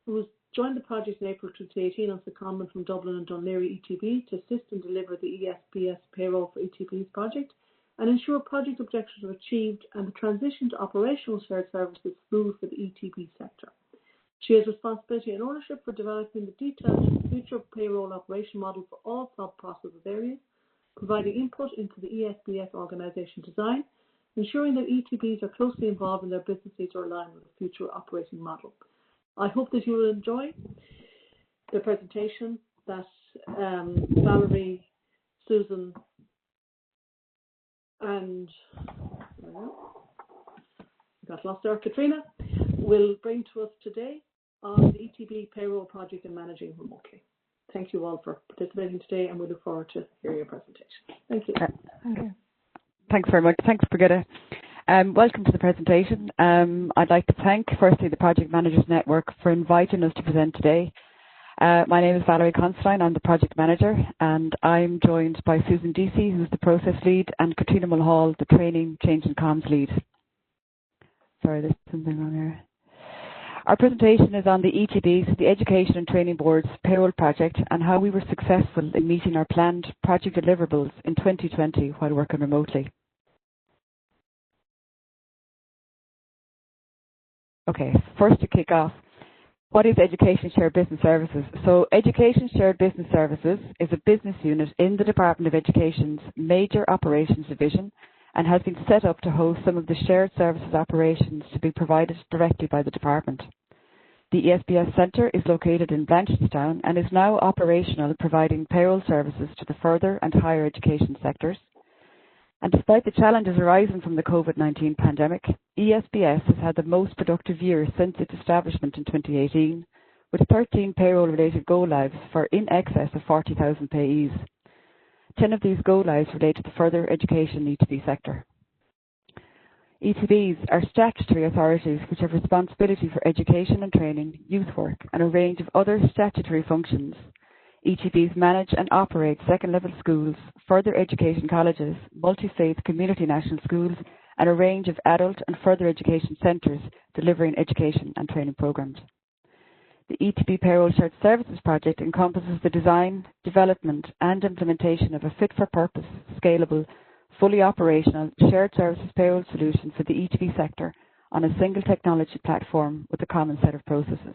who has joined the project in April 2018 on secondment from Dublin and Dún Laoghaire ETB to assist and deliver the ESBS payroll for ETB's project and ensure project objectives are achieved and the transition to operational shared services smooth for the ETB sector. She has responsibility and ownership for developing the detailed future payroll operation model for all sub-processes areas, providing input into the ESBS organisation design, ensuring that ETBs are closely involved in their business needs or align with the future operating model. I hope that you will enjoy the presentation that Valerie, Susan, and got lost there, Katrina, will bring to us today on the ETB payroll project and managing remotely. Thank you all for participating today, and we look forward to hearing your presentation. Thank you. Okay. Thanks very much. Thanks, Brigitte. Welcome to the presentation. I'd like to thank firstly the Project Managers Network for inviting us to present today. My name is Valerie Constein. I'm the project manager, and I'm joined by Susan Deasy, who's the process lead, and Katrina Mulhall, the training, change and comms lead. Sorry, there's something wrong here. Our presentation is on the ETB's, the Education and Training Board's payroll project, and how we were successful in meeting our planned project deliverables in 2020 while working remotely. Okay, first to kick off, what is Education Shared Business Services? So Education Shared Business Services is a business unit in the Department of Education's major operations division and has been set up to host some of the shared services operations to be provided directly by the department. The ESBS Centre is located in Blanchardstown and is now operational, providing payroll services to the further and higher education sectors. And despite the challenges arising from the COVID-19 pandemic, ESBS has had the most productive year since its establishment in 2018, with 13 payroll-related go-lives for in excess of 40,000 payees. 10 of these go-lives relate to the further education ETB sector. ETBs are statutory authorities which have responsibility for education and training, youth work, and a range of other statutory functions. ETBs manage and operate second-level schools, further education colleges, multi-faith community national schools, and a range of adult and further education centres delivering education and training programmes. The ETB Payroll Shared Services project encompasses the design, development and implementation of a fit-for-purpose, scalable, fully operational shared services payroll solution for the ETB sector on a single technology platform with a common set of processes.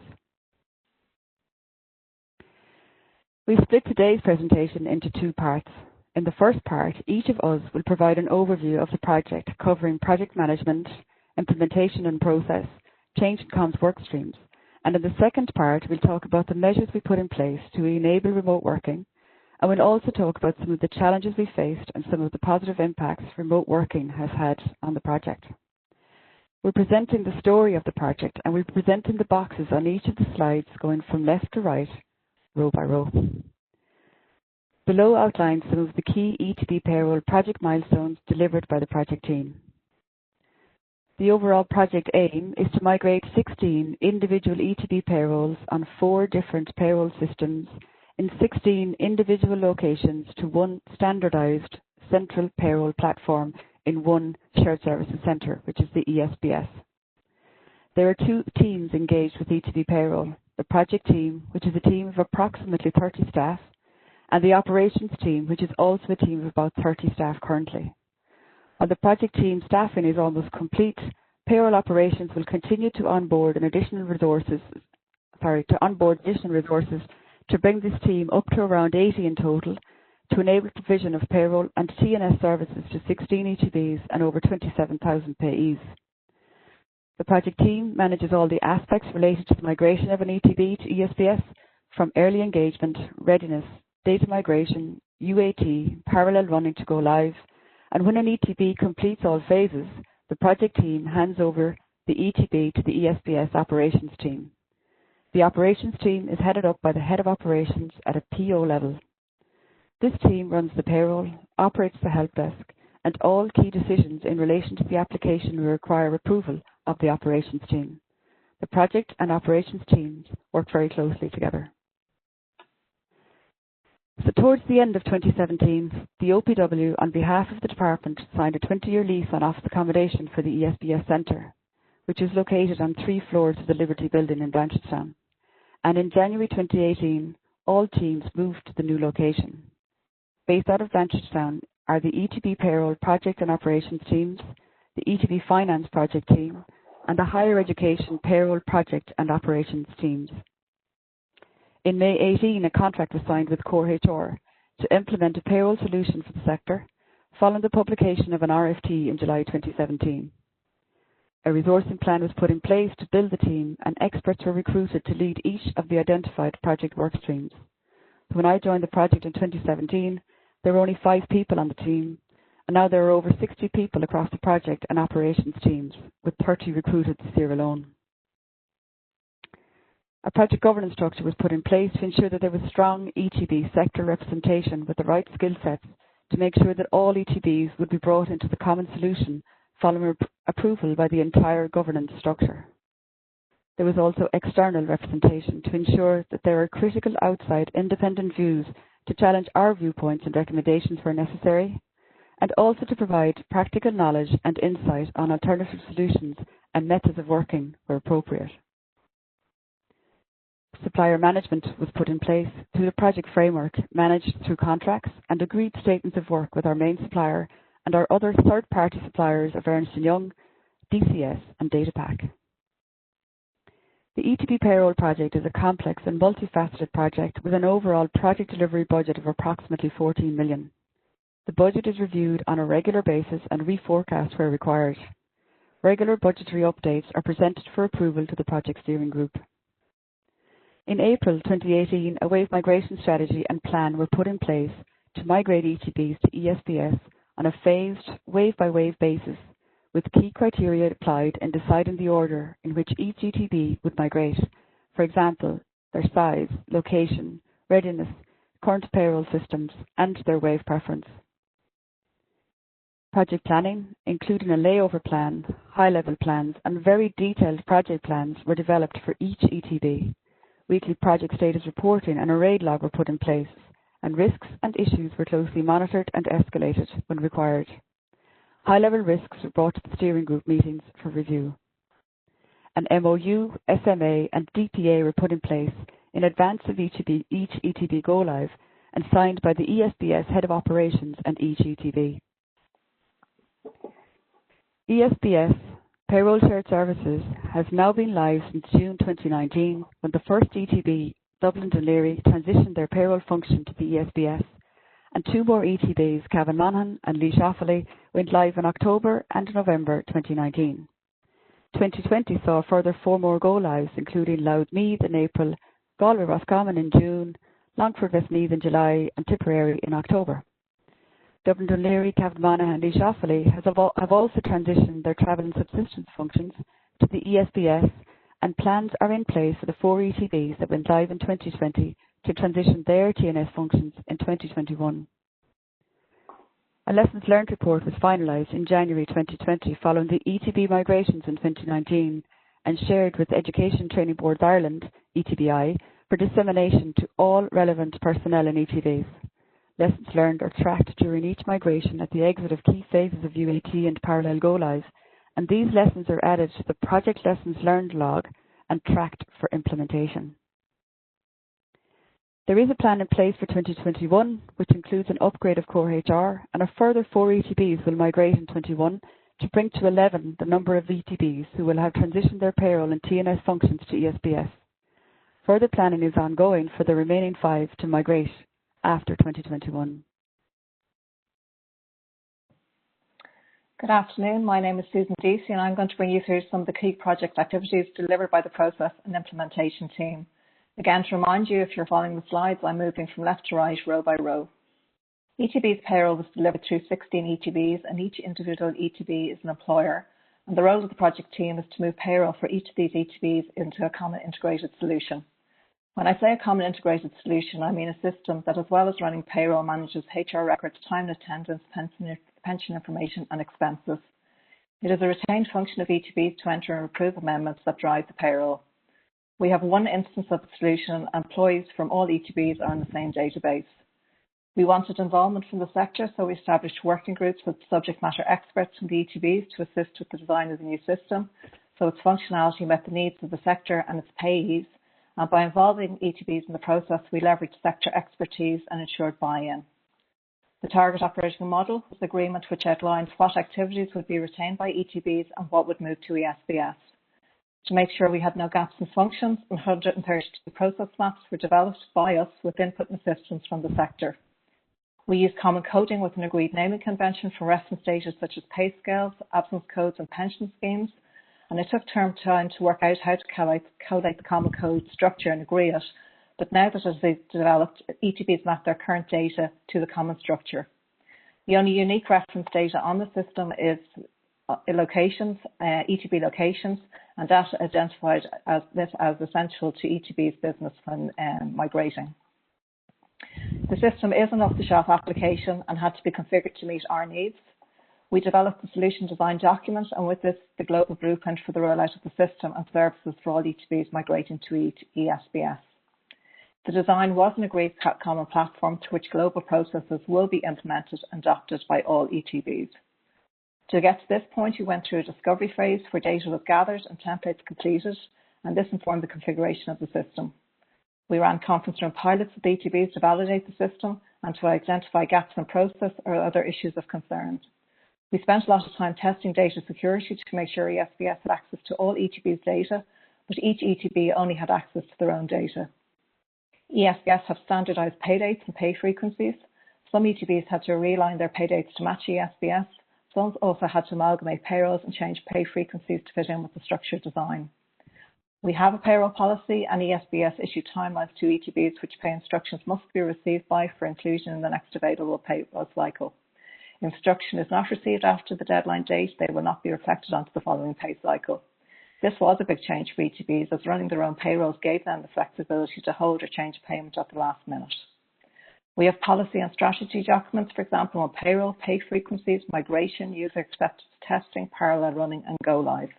We've split today's presentation into two parts. In the first part, each of us will provide an overview of the project covering project management, implementation and process, change and comms work streams. And in the second part, we'll talk about the measures we put in place to enable remote working. And we'll also talk about some of the challenges we faced and some of the positive impacts remote working has had on the project. We're presenting the story of the project, and we're presenting the boxes on each of the slides going from left to right, row by row. Below outlines some of the key ETB payroll project milestones delivered by the project team. The overall project aim is to migrate 16 individual ETB payrolls on 4 different payroll systems in 16 individual locations to one standardised central payroll platform in one shared services centre, which is the ESBS. There are 2 teams engaged with ETB payroll, the project team, which is a team of approximately 30 staff, and the operations team, which is also a team of about 30 staff currently. While the project team staffing is almost complete, payroll operations will continue to onboard additional resources to bring this team up to around 80 in total to enable provision of payroll and TNS services to 16 ETBs and over 27,000 payees. The project team manages all the aspects related to the migration of an ETB to ESBS, from early engagement, readiness, data migration, UAT, parallel running to go live, and when an ETB completes all phases, the project team hands over the ETB to the ESBS operations team. The operations team is headed up by the head of operations at a PO level. This team runs the payroll, operates the help desk, and all key decisions in relation to the application will require approval of the operations team. The project and operations teams work very closely together. So towards the end of 2017, the OPW, on behalf of the department, signed a 20-year lease on office accommodation for the ESBS Centre, which is located on 3 floors of the Liberty Building in Blanchardstown. And in January 2018, all teams moved to the new location. Based out of Blanchardstown are the ETB Payroll Project and Operations teams, the ETB Finance Project team, and the Higher Education Payroll Project and Operations teams. In May 18, a contract was signed with Core HR to implement a payroll solution for the sector, following the publication of an RFT in July 2017. A resourcing plan was put in place to build the team, and experts were recruited to lead each of the identified project work streams. So when I joined the project in 2017, there were only 5 people on the team, and now there are over 60 people across the project and operations teams, with 30 recruited this year alone. A project governance structure was put in place to ensure that there was strong ETB sector representation with the right skill sets to make sure that all ETBs would be brought into the common solution following approval by the entire governance structure. There was also external representation to ensure that there are critical outside independent views to challenge our viewpoints and recommendations where necessary, and also to provide practical knowledge and insight on alternative solutions and methods of working where appropriate. Supplier management was put in place through the project framework, managed through contracts and agreed statements of work with our main supplier and our other third-party suppliers of Ernst & Young, DCS and DataPack. The ETB Payroll project is a complex and multifaceted project with an overall project delivery budget of approximately 14 million. The budget is reviewed on a regular basis and reforecast where required. Regular budgetary updates are presented for approval to the project steering group. In April 2018, a wave migration strategy and plan were put in place to migrate ETBs to ESBS on a phased, wave-by-wave basis, with key criteria applied in deciding the order in which each ETB would migrate. For example, their size, location, readiness, current payroll systems, and their wave preference. Project planning, including a layover plan, high-level plans, and very detailed project plans were developed for each ETB. Weekly project status reporting and a RAID log were put in place, and risks and issues were closely monitored and escalated when required. High-level risks were brought to the steering group meetings for review. An MOU, SMA, and DPA were put in place in advance of each ETB go-live and signed by the ESBS Head of Operations and each ETB. ESBS Payroll Shared Services has now been live since June 2019, when the first ETB, Dublin Dunleary, transitioned their payroll function to the ESBS, and 2 more ETBs, Cavan Monaghan and Laois Offaly, went live in October and November 2019. 2020 saw a further 4 more go-lives, including Louth Meath in April, Galway Roscommon in June, Longford Westmeath in July, and Tipperary in October. Dublin Dunleary, Cavan Monaghan and Laois Offaly have also transitioned their travel and subsistence functions to the ESBS, and plans are in place for the 4 ETBs that went live in 2020 to transition their TNS functions in 2021. A lessons learned report was finalised in January 2020 following the ETB migrations in 2019 and shared with Education Training Boards Ireland, ETBI, for dissemination to all relevant personnel in ETBs. Lessons learned are tracked during each migration at the exit of key phases of UAT and parallel go-live, and these lessons are added to the project lessons learned log and tracked for implementation. There is a plan in place for 2021, which includes an upgrade of Core HR, and a further 4 ETBs will migrate in 21 to bring to 11 the number of ETBs who will have transitioned their payroll and TNS functions to ESBS. Further planning is ongoing for the remaining 5 to migrate after 2021. Good afternoon. My name is Susan Deasy, and I'm going to bring you through some of the key project activities delivered by the process and implementation team. Again, to remind you, if you're following the slides, I'm moving from left to right, row by row. ETB's payroll was delivered through 16 ETBs, and each individual ETB is an employer. And the role of the project team is to move payroll for each of these ETBs into a common integrated solution. When I say a common integrated solution, I mean a system that, as well as running payroll, manages HR records, time and attendance, pension information, and expenses. It is a retained function of ETBs to enter and approve amendments that drive the payroll. We have one instance of the solution, and employees from all ETBs are in the same database. We wanted involvement from the sector, so we established working groups with subject matter experts from the ETBs to assist with the design of the new system, so its functionality met the needs of the sector and its payees. And by involving ETBs in the process, we leveraged sector expertise and ensured buy-in. The target operating model was the agreement which outlined what activities would be retained by ETBs and what would move to ESBS. To make sure we had no gaps in functions, 132 process maps were developed by us with input and assistance from the sector. We used common coding with an agreed naming convention for reference data such as pay scales, absence codes and pension schemes, and it took time to work out how to collate the common code structure and agree it. But now that as they've developed, ETBs map their current data to the common structure. The only unique reference data on the system is locations, ETB locations, and that identified as essential to ETB's business when migrating. The system is an off-the-shelf application and had to be configured to meet our needs. We developed the solution design document, and with this, the global blueprint for the rollout of the system and services for all ETBs migrating to ESBS. The design was an agreed common platform to which global processes will be implemented and adopted by all ETBs. To get to this point, we went through a discovery phase where data was gathered and templates completed, and this informed the configuration of the system. We ran conference room pilots with ETBs to validate the system and to identify gaps in process or other issues of concern. We spent a lot of time testing data security to make sure ESBS had access to all ETB's data, but each ETB only had access to their own data. ESBS have standardized pay dates and pay frequencies. Some ETBs had to realign their pay dates to match ESBS. Some also had to amalgamate payrolls and change pay frequencies to fit in with the structured design. We have a payroll policy, and ESBS issued timelines to ETBs which pay instructions must be received by for inclusion in the next available payroll cycle. If instruction is not received after the deadline date, they will not be reflected onto the following pay cycle. This was a big change for ETBs, as running their own payrolls gave them the flexibility to hold or change payment at the last minute. We have policy and strategy documents, for example, on payroll, pay frequencies, migration, user acceptance testing, parallel running, and go live.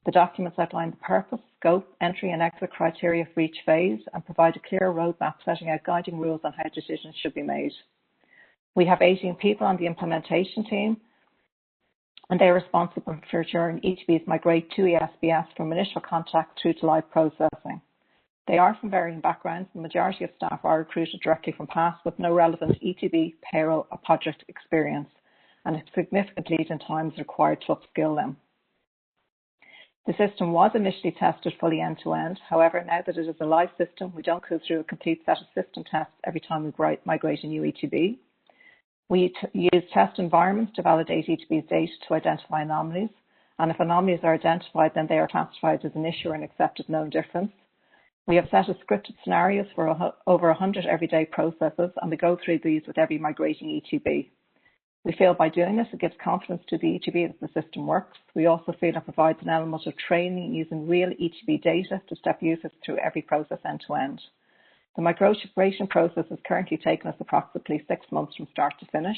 The documents outline the purpose, scope, entry and exit criteria for each phase and provide a clear roadmap setting out guiding rules on how decisions should be made. We have 18 people on the implementation team, and they are responsible for ensuring ETBs migrate to ESBS from initial contact through to live processing. They are from varying backgrounds. The majority of staff are recruited directly from past with no relevant ETB, payroll or project experience, and a significant lead in time is required to upskill them. The system was initially tested fully end-to-end. However, now that it is a live system, we don't go through a complete set of system tests every time we migrate a new ETB. We use test environments to validate ETB's data to identify anomalies, and if anomalies are identified, then they are classified as an issue or an accepted known difference. We have set of scripted scenarios for over 100 everyday processes, and we go through these with every migrating ETB. We feel by doing this, it gives confidence to the ETB that the system works. We also feel it provides an element of training using real ETB data to step users through every process end-to-end. The migration process has currently taken us approximately 6 months from start to finish.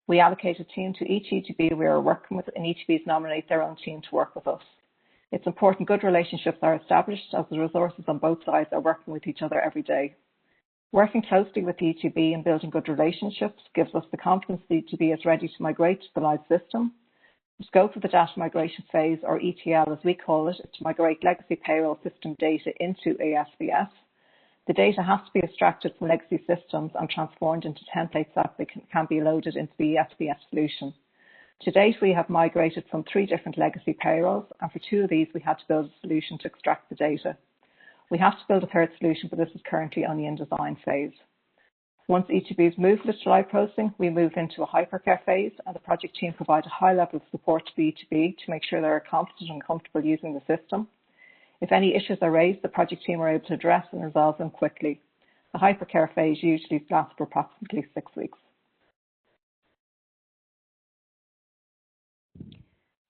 We allocate a team to each ETB we are working with, and ETBs nominate their own team to work with us. It's important good relationships are established as the resources on both sides are working with each other every day. Working closely with the ETB and building good relationships gives us the confidence the ETB is ready to migrate to the live system. The scope of the data migration phase, or ETL as we call it, is to migrate legacy payroll system data into ESBS. The data has to be extracted from legacy systems and transformed into templates that can be loaded into the ESBS solution. To date, we have migrated from 3 different legacy payrolls, and for 2 of these, we had to build a solution to extract the data. We have to build a third solution, but this is currently only in design phase. Once ETBs move to live processing, we move into a hypercare phase, and the project team provide a high level of support to the ETB to make sure they are confident and comfortable using the system. If any issues are raised, the project team are able to address and resolve them quickly. The hypercare phase usually lasts for approximately 6 weeks.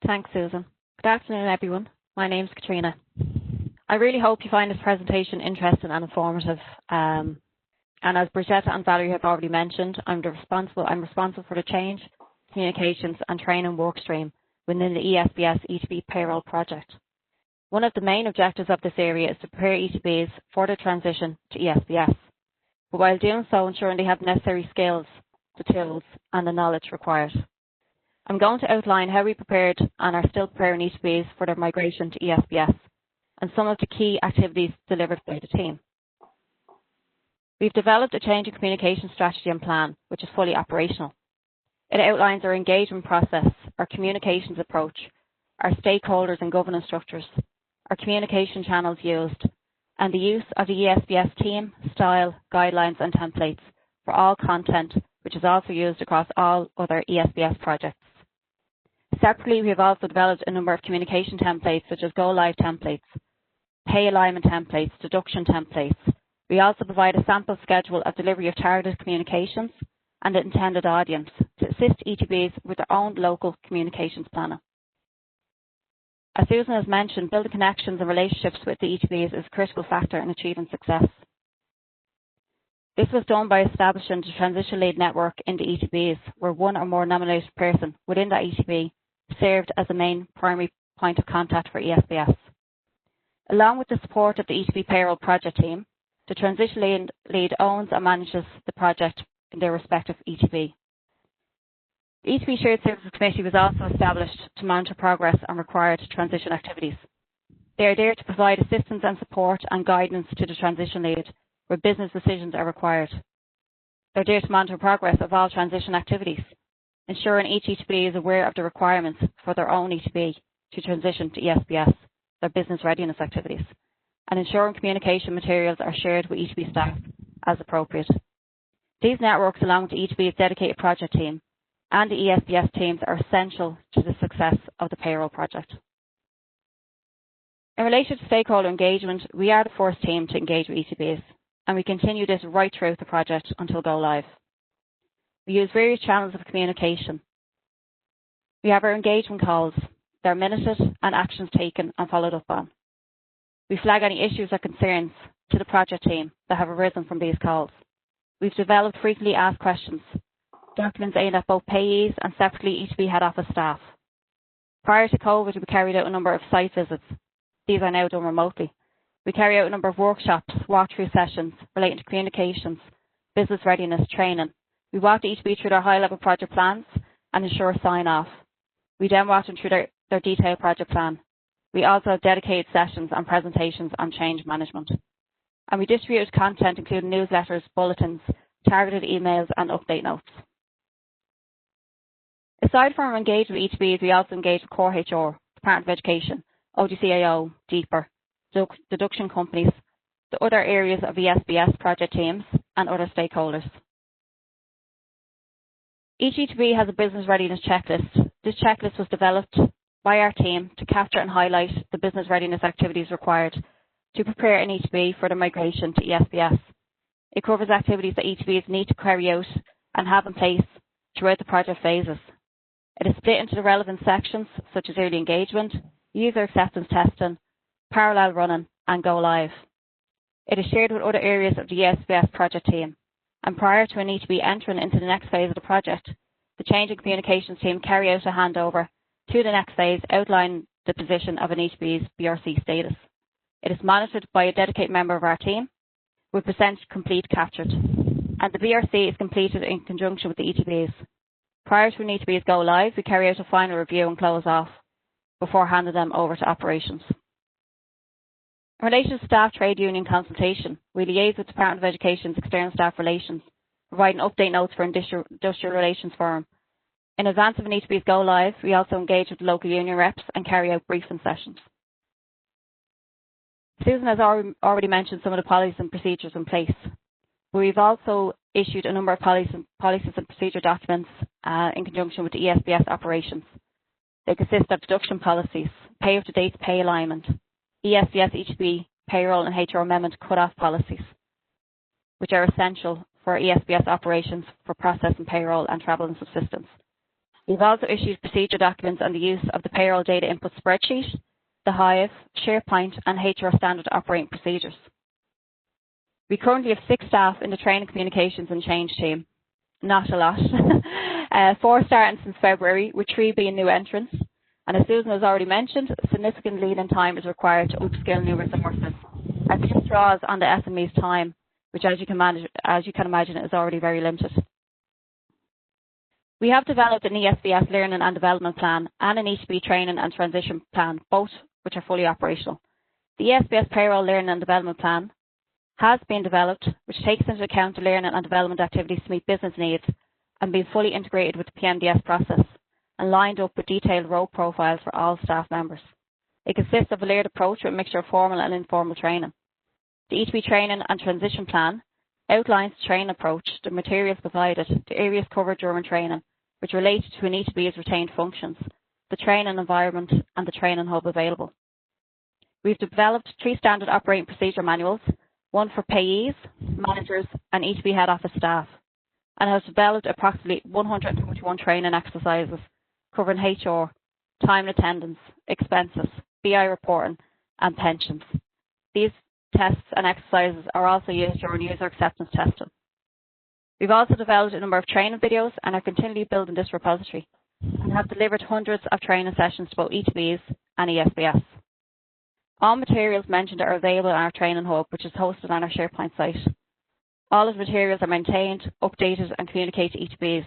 Thanks, Susan. Good afternoon, everyone. My name's Katrina. I really hope you find this presentation interesting and informative. And as Brigitte and Valerie have already mentioned, I'm responsible for the change, communications and training workstream within the ESBS ETB payroll project. One of the main objectives of this area is to prepare ETBs for the transition to ESBS. but while doing so, ensuring they have the necessary skills, the tools, and the knowledge required. I'm going to outline how we prepared and are still preparing ETBs for their migration to ESBS and some of the key activities delivered by the team. We've developed a change in communication strategy and plan, which is fully operational. It outlines our engagement process, our communications approach, our stakeholders and governance structures, our communication channels used, and the use of the ESBS team, style, guidelines and templates for all content, which is also used across all other ESBS projects. Separately, we have also developed a number of communication templates such as go-live templates, pay alignment templates, deduction templates. We also provide a sample schedule of delivery of targeted communications and the intended audience to assist ETBs with their own local communications planner. As Susan has mentioned, building connections and relationships with the ETBs is a critical factor in achieving success. This was done by establishing the transition lead network in the ETBs, where one or more nominated person within that ETB served as the main primary point of contact for ESBS. Along with the support of the ETB payroll project team, the transition lead owns and manages the project in their respective ETB. The ETB Shared Services Committee was also established to monitor progress on required transition activities. They are there to provide assistance and support and guidance to the transition lead where business decisions are required. They're there to monitor progress of all transition activities, ensuring each ETB is aware of the requirements for their own ETB to transition to ESBS, their business readiness activities, and ensuring communication materials are shared with ETB staff as appropriate. These networks, along with the ETB's dedicated project team and the ESBS teams, are essential to the success of the payroll project. In relation to stakeholder engagement, we are the first team to engage with ETBs, and we continue this right throughout the project until go live. We use various channels of communication. We have our engagement calls. They're minuted and actions taken and followed up on. We flag any issues or concerns to the project team that have arisen from these calls. We've developed frequently asked questions, documents aimed at both payees and separately ETB head office staff. Prior to COVID, we carried out a number of site visits. These are now done remotely. We carry out a number of workshops, walkthrough sessions relating to communications, business readiness, training. We walk the ETB through their high-level project plans and ensure sign-off. We then walk them through their detailed project plan. We also have dedicated sessions and presentations on change management. And we distribute content including newsletters, bulletins, targeted emails and update notes. Aside from our engagement with ETBs, we also engage with Core HR, Department of Education, ODCAO, DEEPR, deduction companies, the other areas of ESBS project teams and other stakeholders. Each ETB has a business readiness checklist. This checklist was developed by our team to capture and highlight the business readiness activities required to prepare an ETB for the migration to ESBS. It covers activities that ETBs need to carry out and have in place throughout the project phases. It is split into the relevant sections such as early engagement, user acceptance testing, parallel running and go live. It is shared with other areas of the ESBS project team, and prior to an ETB entering into the next phase of the project, the change in communications team carry out a handover to the next phase, outlining the position of an ETB's BRC status. It is monitored by a dedicated member of our team with percentage complete captured, and the BRC is completed in conjunction with the ETBs. Prior to an ETB's go live, we carry out a final review and close off before handing them over to operations. In relation to staff trade union consultation, we liaise with the Department of Education's External Staff Relations, providing update notes for Industrial Relations Forum. In advance of an ETB's go live, we also engage with the local union reps and carry out briefing sessions. Susan has already mentioned some of the policies and procedures in place. We've also issued a number of policies and procedure documents in conjunction with the ESBS operations. They consist of deduction policies, pay up to date pay alignment, ESBS ETB payroll and HR amendment cut-off policies, which are essential for ESBS operations for processing payroll and travel and subsistence. We've also issued procedure documents on the use of the payroll data input spreadsheet, the Hive, SharePoint and HR standard operating procedures. We currently have 6 staff in the training, communications and change team. Not a lot. 4 starting since February, with 3 being new entrants. And as Susan has already mentioned, significant lead-in time is required to upskill new resources, as this draws on the SME's time which as you can imagine is already very limited. We have developed an ESBS learning and development plan and an E2B training and transition plan, both which are fully operational. The ESBS payroll learning and development plan has been developed, which takes into account the learning and development activities to meet business needs and been fully integrated with the PMDS process and lined up with detailed role profiles for all staff members. It consists of a layered approach with a mixture of formal and informal training. The E2B training and transition plan outlines the training approach, the materials provided, the areas covered during training, which relate to an E2B's retained functions, the training environment and the training hub available. We've developed 3 standard operating procedure manuals, one for payees, managers and E2B head office staff, and has developed approximately 121 training exercises covering HR, time and attendance, expenses, BI reporting and pensions. These tests and exercises are also used during user acceptance testing. We've also developed a number of training videos and are continually building this repository and have delivered hundreds of training sessions to both E2Bs and ESBS. All materials mentioned are available on our training hub, which is hosted on our SharePoint site. All of the materials are maintained, updated and communicated to E2Bs.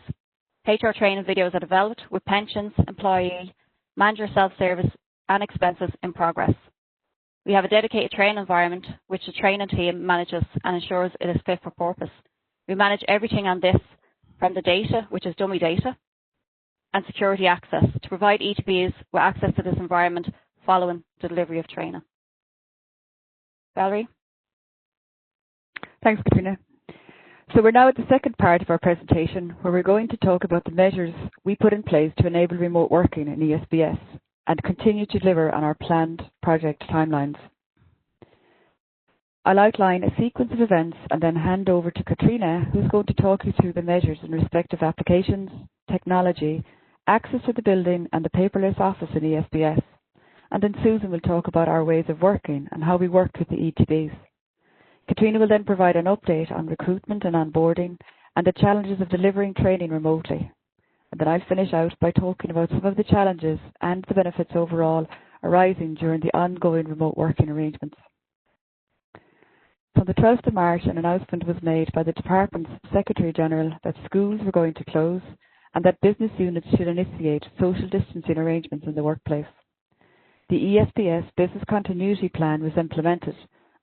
HR training videos are developed with pensions, employee, manager self-service and expenses in progress. We have a dedicated training environment which the training team manages and ensures it is fit for purpose. We manage everything on this, from the data, which is dummy data, and security access to provide E2Bs with access to this environment following the delivery of training. Valerie? Thanks, Katrina. So we're now at the second part of our presentation where we're going to talk about the measures we put in place to enable remote working in ESBS and continue to deliver on our planned project timelines. I'll outline a sequence of events and then hand over to Katrina, who's going to talk you through the measures in respect of applications, technology, access to the building and the paperless office in ESBS. And then Susan will talk about our ways of working and how we worked with the E2Bs. Katrina will then provide an update on recruitment and onboarding and the challenges of delivering training remotely. And then I'll finish out by talking about some of the challenges and the benefits overall arising during the ongoing remote working arrangements. On the 12th of March, an announcement was made by the Department's Secretary General that schools were going to close and that business units should initiate social distancing arrangements in the workplace. The ESBS Business Continuity Plan was implemented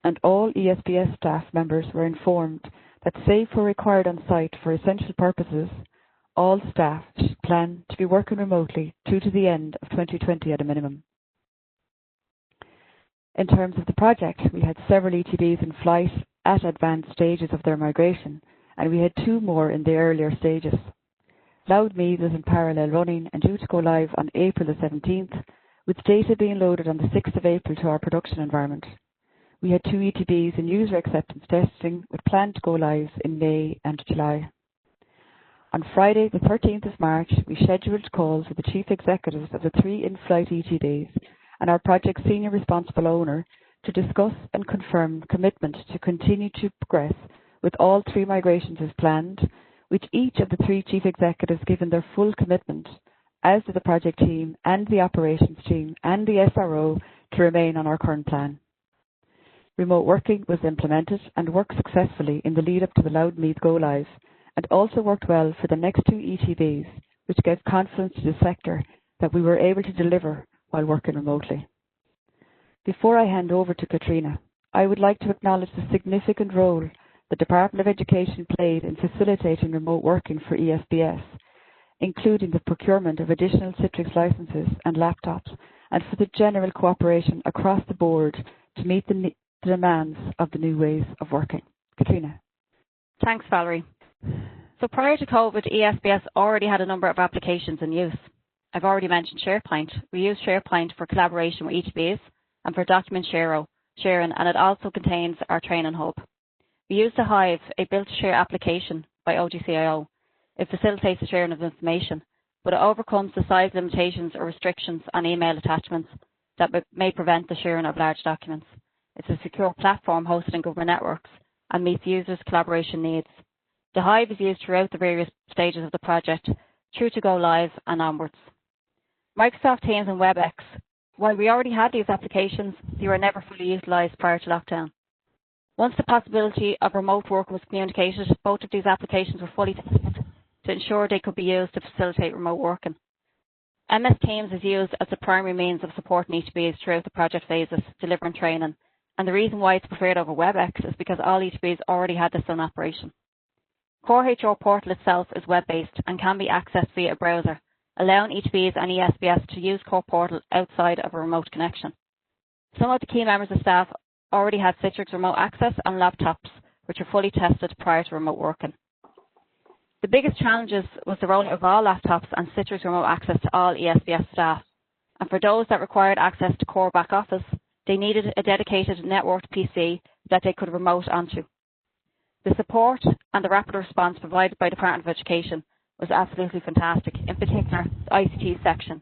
and all ESBS staff members were informed that save for required on site for essential purposes, all staff should plan to be working remotely through to the end of 2020 at a minimum. In terms of the project, we had several ETBs in flight at advanced stages of their migration, and we had 2 more in the earlier stages. Loudmead was in parallel running and due to go live on April the 17th, with data being loaded on the 6th of April to our production environment. We had 2 ETBs in user acceptance testing with planned go lives in May and July. On Friday, the 13th of March, we scheduled calls with the chief executives of the 3 in-flight ETBs and our project senior responsible owner to discuss and confirm commitment to continue to progress with all 3 migrations as planned, with each of the 3 chief executives given their full commitment, as did the project team and the operations team and the SRO, to remain on our current plan. Remote working was implemented and worked successfully in the lead up to the Loudmead go live, and also worked well for the next 2 ETBs, which gave confidence to the sector that we were able to deliver while working remotely. Before I hand over to Katrina, I would like to acknowledge the significant role the Department of Education played in facilitating remote working for ESBS, including the procurement of additional Citrix licenses and laptops, and for the general cooperation across the board to meet the demands of the new ways of working. Katrina. Thanks, Valerie. So prior to COVID, ESBS already had a number of applications in use. I've already mentioned SharePoint. We use SharePoint for collaboration with ETBs and for document sharing, and it also contains our training hub. We use the Hive, a built-to-share application by OGCIO. It facilitates the sharing of information, but it overcomes the size limitations or restrictions on email attachments that may prevent the sharing of large documents. It's a secure platform hosted in government networks and meets users' collaboration needs. The Hive is used throughout the various stages of the project, through to go live and onwards. Microsoft Teams and WebEx, while we already had these applications, they were never fully utilised prior to lockdown. Once the possibility of remote work was communicated, both of these applications were fully tested to ensure they could be used to facilitate remote working. MS Teams is used as the primary means of supporting ETBs throughout the project phases, delivering training, and the reason why it's preferred over WebEx is because all ETBs already had this in operation. Core HR Portal itself is web-based and can be accessed via a browser, allowing ETBs and ESBS to use Core Portal outside of a remote connection. Some of the key members of staff already had Citrix remote access and laptops, which were fully tested prior to remote working. The biggest challenges was the rollout of all laptops and Citrix remote access to all ESBS staff. And for those that required access to core back office, they needed a dedicated networked PC that they could remote onto. The support and the rapid response provided by the Department of Education was absolutely fantastic, in particular the ICT section,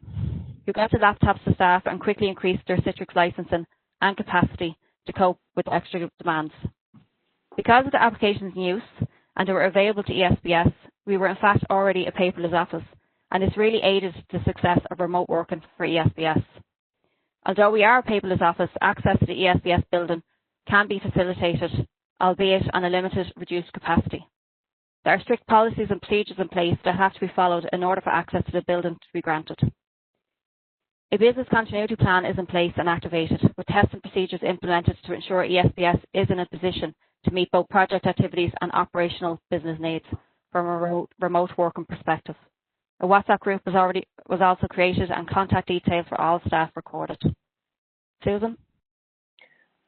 who got the laptops to staff and quickly increased their Citrix licensing and capacity to cope with extra demands. Because of the applications in use and they were available to ESBS, we were in fact already a paperless office, and this really aided the success of remote working for ESBS. Although we are a paperless office, access to the ESBS building can be facilitated, albeit on a limited, reduced capacity. There are strict policies and procedures in place that have to be followed in order for access to the building to be granted. A business continuity plan is in place and activated, with tests and procedures implemented to ensure ESBS is in a position to meet both project activities and operational business needs from a remote working perspective. A WhatsApp group was also created and contact details for all staff recorded. Susan?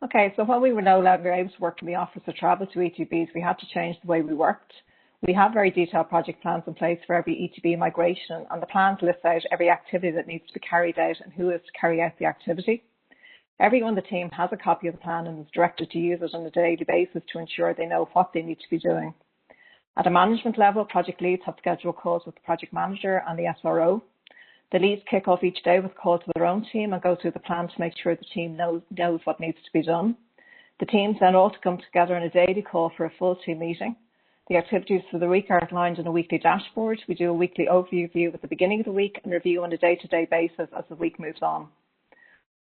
Okay, so when we were no longer able to work in the office or travel to ETBs, we had to change the way we worked. We have very detailed project plans in place for every ETB migration, and the plans list out every activity that needs to be carried out and who is to carry out the activity. Everyone on the team has a copy of the plan and is directed to use it on a daily basis to ensure they know what they need to be doing. At a management level, project leads have scheduled calls with the project manager and the SRO. The leads kick off each day with a call to their own team and go through the plan to make sure the team knows what needs to be done. The teams then all come together in a daily call for a full team meeting. The activities for the week are outlined in a weekly dashboard. We do a weekly overview at the beginning of the week and review on a day-to-day basis as the week moves on.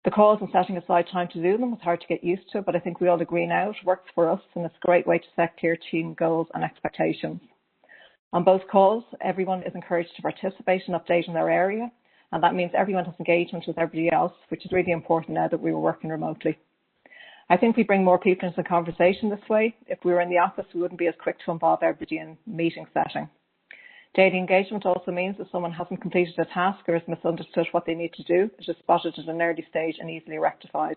The calls and setting aside time to do them was hard to get used to, but I think we all agree now it works for us and it's a great way to set clear team goals and expectations. On both calls, everyone is encouraged to participate and update in their area, and that means everyone has engagement with everybody else, which is really important now that we were working remotely. I think we bring more people into the conversation this way. If we were in the office, we wouldn't be as quick to involve everybody in meeting setting. Daily engagement also means that someone hasn't completed a task or has misunderstood what they need to do. It is spotted at an early stage and easily rectified.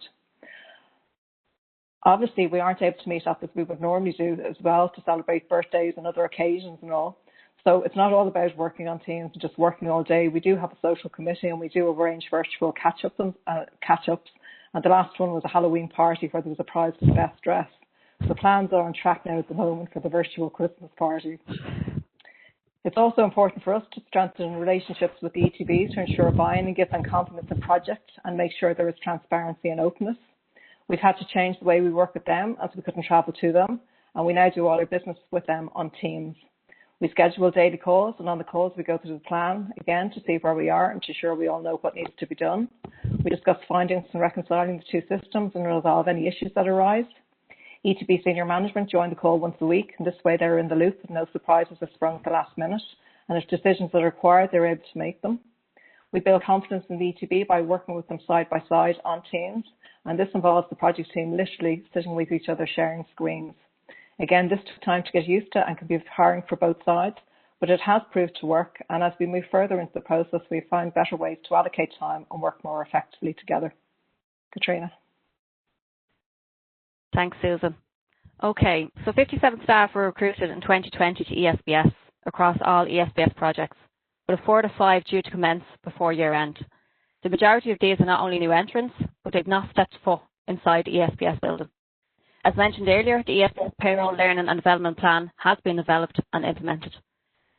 Obviously, we aren't able to meet up as we would normally do as well to celebrate birthdays and other occasions and all. So it's not all about working on Teams and just working all day. We do have a social committee and we do arrange virtual catch-ups. And the last one was a Halloween party where there was a prize for the best dress. So plans are on track now at the moment for the virtual Christmas party. It's also important for us to strengthen relationships with the ETBs to ensure buy-in and give them confidence in projects and make sure there is transparency and openness. We've had to change the way we work with them as we couldn't travel to them, and we now do all our business with them on Teams. We schedule daily calls, and on the calls we go through the plan again to see where we are and to ensure we all know what needs to be done. We discuss findings and reconciling the two systems and resolve any issues that arise. ETB senior management join the call once a week, and this way they're in the loop and no surprises are sprung at the last minute, and if decisions are required, they're able to make them. We build confidence in the ETB by working with them side by side on Teams, and this involves the project team literally sitting with each other sharing screens. Again, this took time to get used to and can be tiring for both sides, but it has proved to work, and as we move further into the process, we find better ways to allocate time and work more effectively together. Katrina. Thanks, Susan. Okay, so 57 staff were recruited in 2020 to ESBS across all ESBS projects, with a further 5 due to commence before year end. The majority of these are not only new entrants, but they've not stepped foot inside the ESBS building. As mentioned earlier, the ESBS Payroll Learning and Development Plan has been developed and implemented.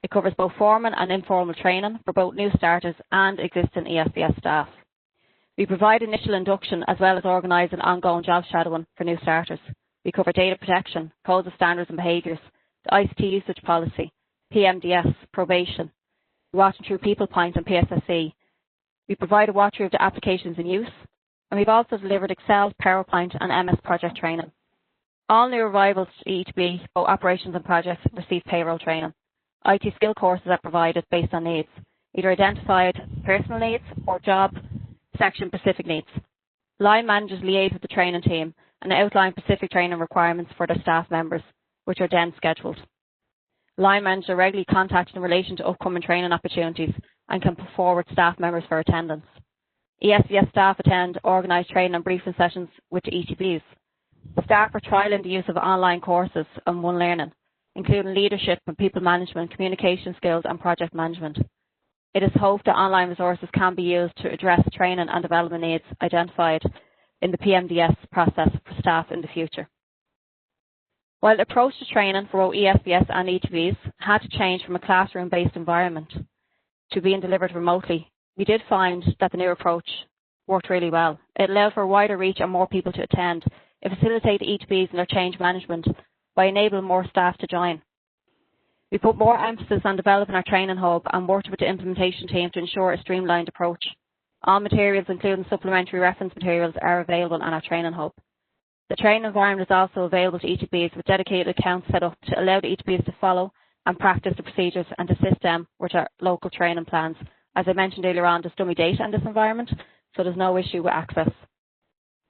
It covers both formal and informal training for both new starters and existing ESBS staff. We provide initial induction as well as organise an ongoing job shadowing for new starters. We cover data protection, codes of standards and behaviours, the ICT usage policy, PMDS, probation. We watch through People Point and PSSE. We provide a watch-through of the applications in use, and we've also delivered Excel, PowerPoint and MS project training. All new arrivals to ETB, both operations and projects, receive payroll training. IT skill courses are provided based on needs, either identified personal needs or job section-specific needs. Line managers liaise with the training team and outline specific training requirements for their staff members, which are then scheduled. Line managers are regularly contacted in relation to upcoming training opportunities and can put forward staff members for attendance. ESBS staff attend organised training and briefing sessions with the ETBs. Staff are trialling the use of online courses and One Learning, including leadership and people management, communication skills and project management. It is hoped that online resources can be used to address training and development needs identified in the PMDS process for staff in the future. While the approach to training for both ESBS and ETBs had to change from a classroom-based environment to being delivered remotely, we did find that the new approach worked really well. It allowed for a wider reach and more people to attend. It facilitated ETBs in their change management by enabling more staff to join. We put more emphasis on developing our training hub and worked with the implementation team to ensure a streamlined approach. All materials, including supplementary reference materials, are available on our training hub. The training environment is also available to ETBs with dedicated accounts set up to allow the ETBs to follow and practice the procedures and to assist them with our local training plans. As I mentioned earlier on, there's dummy data in this environment, so there's no issue with access.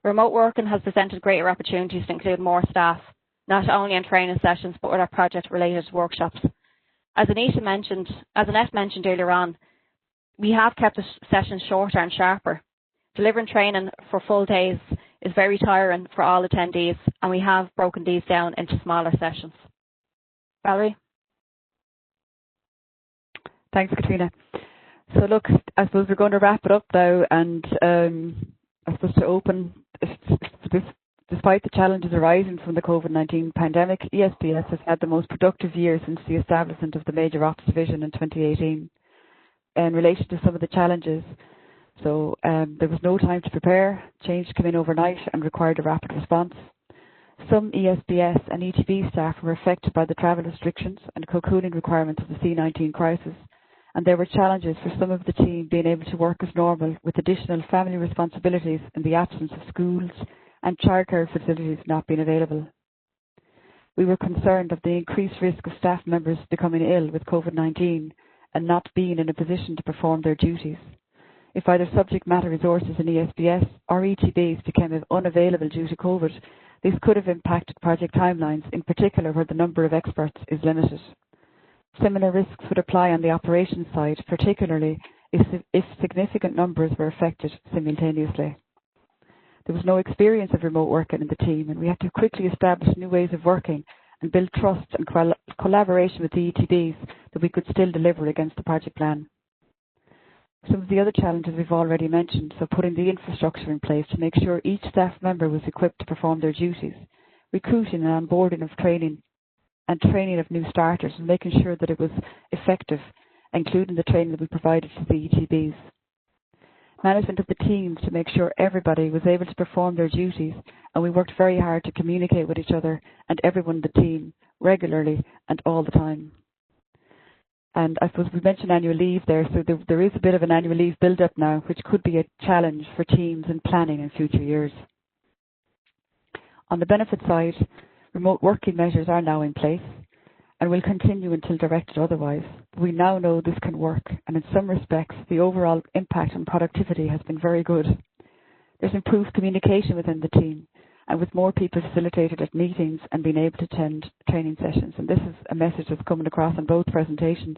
Remote working has presented greater opportunities to include more staff, not only in training sessions, but with our project-related workshops. As Annette mentioned earlier on, we have kept the sessions shorter and sharper. Delivering training for full days is very tiring for all attendees, and we have broken these down into smaller sessions. Valerie? Thanks, Katrina. So look, I suppose we're going to wrap it up now, and I suppose to open, despite the challenges arising from the COVID-19 pandemic, ESBS has had the most productive year since the establishment of the Major Ops Division in 2018. In relation to some of the challenges, so there was no time to prepare, change came in overnight and required a rapid response. Some ESBS and ETB staff were affected by the travel restrictions and cocooning requirements of the C-19 crisis, and there were challenges for some of the team being able to work as normal with additional family responsibilities in the absence of schools and childcare facilities not being available. We were concerned of the increased risk of staff members becoming ill with COVID-19 and not being in a position to perform their duties. If either subject matter resources in ESBS or ETBs became unavailable due to COVID, this could have impacted project timelines, in particular where the number of experts is limited. Similar risks would apply on the operations side, particularly if significant numbers were affected simultaneously. There was no experience of remote working in the team, and we had to quickly establish new ways of working and build trust and collaboration with the ETBs that we could still deliver against the project plan. Some of the other challenges we've already mentioned, so putting the infrastructure in place to make sure each staff member was equipped to perform their duties, recruiting and onboarding of training and training of new starters, and making sure that it was effective, including the training that we provided to the ETBs. Management of the teams to make sure everybody was able to perform their duties, and we worked very hard to communicate with each other and everyone in the team regularly and all the time. And I suppose we mentioned annual leave there, so there is a bit of an annual leave build-up now, which could be a challenge for teams in planning in future years. On the benefit side, remote working measures are now in place and will continue until directed otherwise. We now know this can work, and in some respects, the overall impact on productivity has been very good. There's improved communication within the team, and with more people facilitated at meetings and being able to attend training sessions. And this is a message that's coming across in both presentations.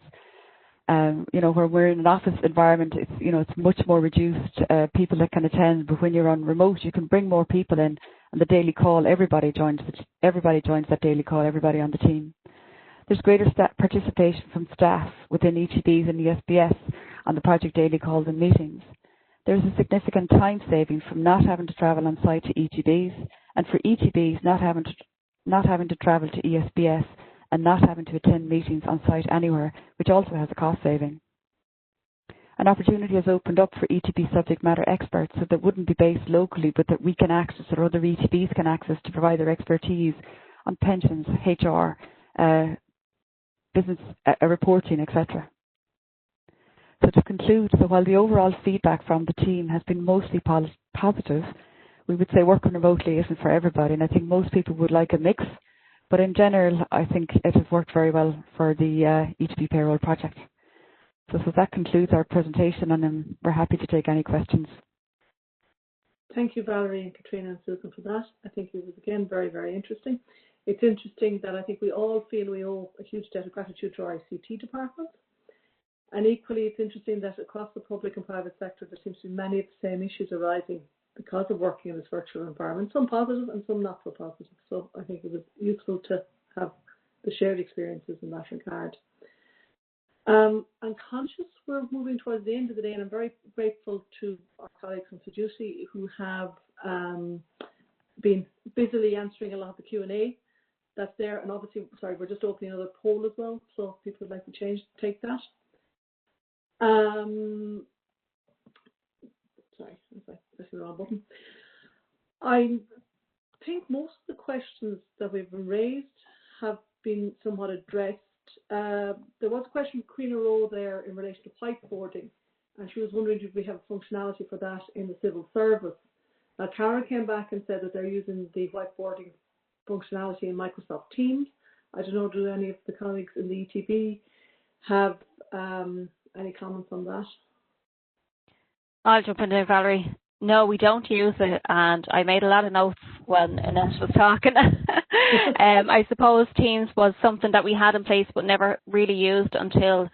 Where we're in an office environment, it's much more reduced people that can attend, but when you're on remote, you can bring more people in, and the daily call, everybody joins that daily call, everybody on the team. There's greater participation from staff within ETBs and ESBS on the project daily calls and meetings. There's a significant time saving from not having to travel on site to ETBs, and for ETBs not having to travel to ESBS and not having to attend meetings on site anywhere, which also has a cost saving. An opportunity has opened up for ETB subject matter experts so that wouldn't be based locally, but that we can access or other ETBs can access to provide their expertise on pensions, HR, business reporting, etc. So to conclude, while the overall feedback from the team has been mostly positive, we would say working remotely isn't for everybody, and I think most people would like a mix. But in general, I think it has worked very well for the E2P payroll project. So that concludes our presentation, and we're happy to take any questions. Thank you, Valerie and Katrina and Susan, for that. I think it was, again, very, very interesting. It's interesting that I think we all feel we owe a huge debt of gratitude to our ICT department. And equally, it's interesting that across the public and private sector, there seems to be many of the same issues arising because of working in this virtual environment, some positive and some not so positive. So I think it was useful to have the shared experiences in that regard. I'm conscious we're moving towards the end of the day, and I'm very grateful to our colleagues from Fujitsu who have been busily answering a lot of the Q&A that's there. And obviously, sorry, we're just opening another poll as well, so if people would like to take that. Sorry, I pressed the wrong button. I think most of the questions that we've raised have been somewhat addressed. There was a question from Queen Rowe there in relation to whiteboarding, and she was wondering if we have functionality for that in the civil service. Cara came back and said that they're using the whiteboarding functionality in Microsoft Teams. I don't know, do any of the colleagues in the ETB have any comments on that? I'll jump in there, Valerie. No, we don't use it, and I made a lot of notes when Annette was talking. I suppose Teams was something that we had in place but never really used until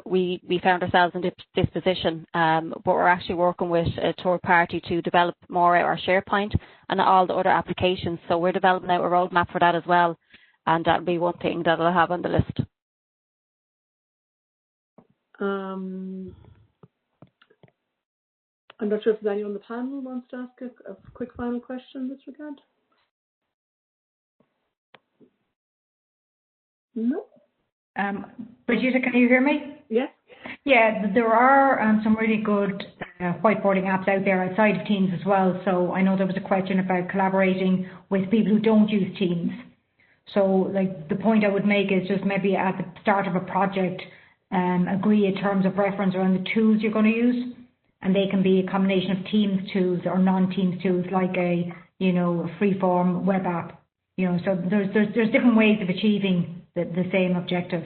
we found ourselves in this position. But we're actually working with a third party to develop more our SharePoint and all the other applications. So we're developing out a roadmap for that as well, and that'll be one thing that I'll have on the list. I'm not sure if anyone on the panel who wants to ask a quick final question in this regard. No. Brigitte, can you hear me? Yes. Yeah, there are some really good whiteboarding apps out there outside of Teams as well. So I know there was a question about collaborating with people who don't use Teams. So like the point I would make is just maybe at the start of a project, agree in terms of reference around the tools you're going to use. And they can be a combination of Teams tools or non-Teams tools, like a free-form web app. So there's different ways of achieving the same objective.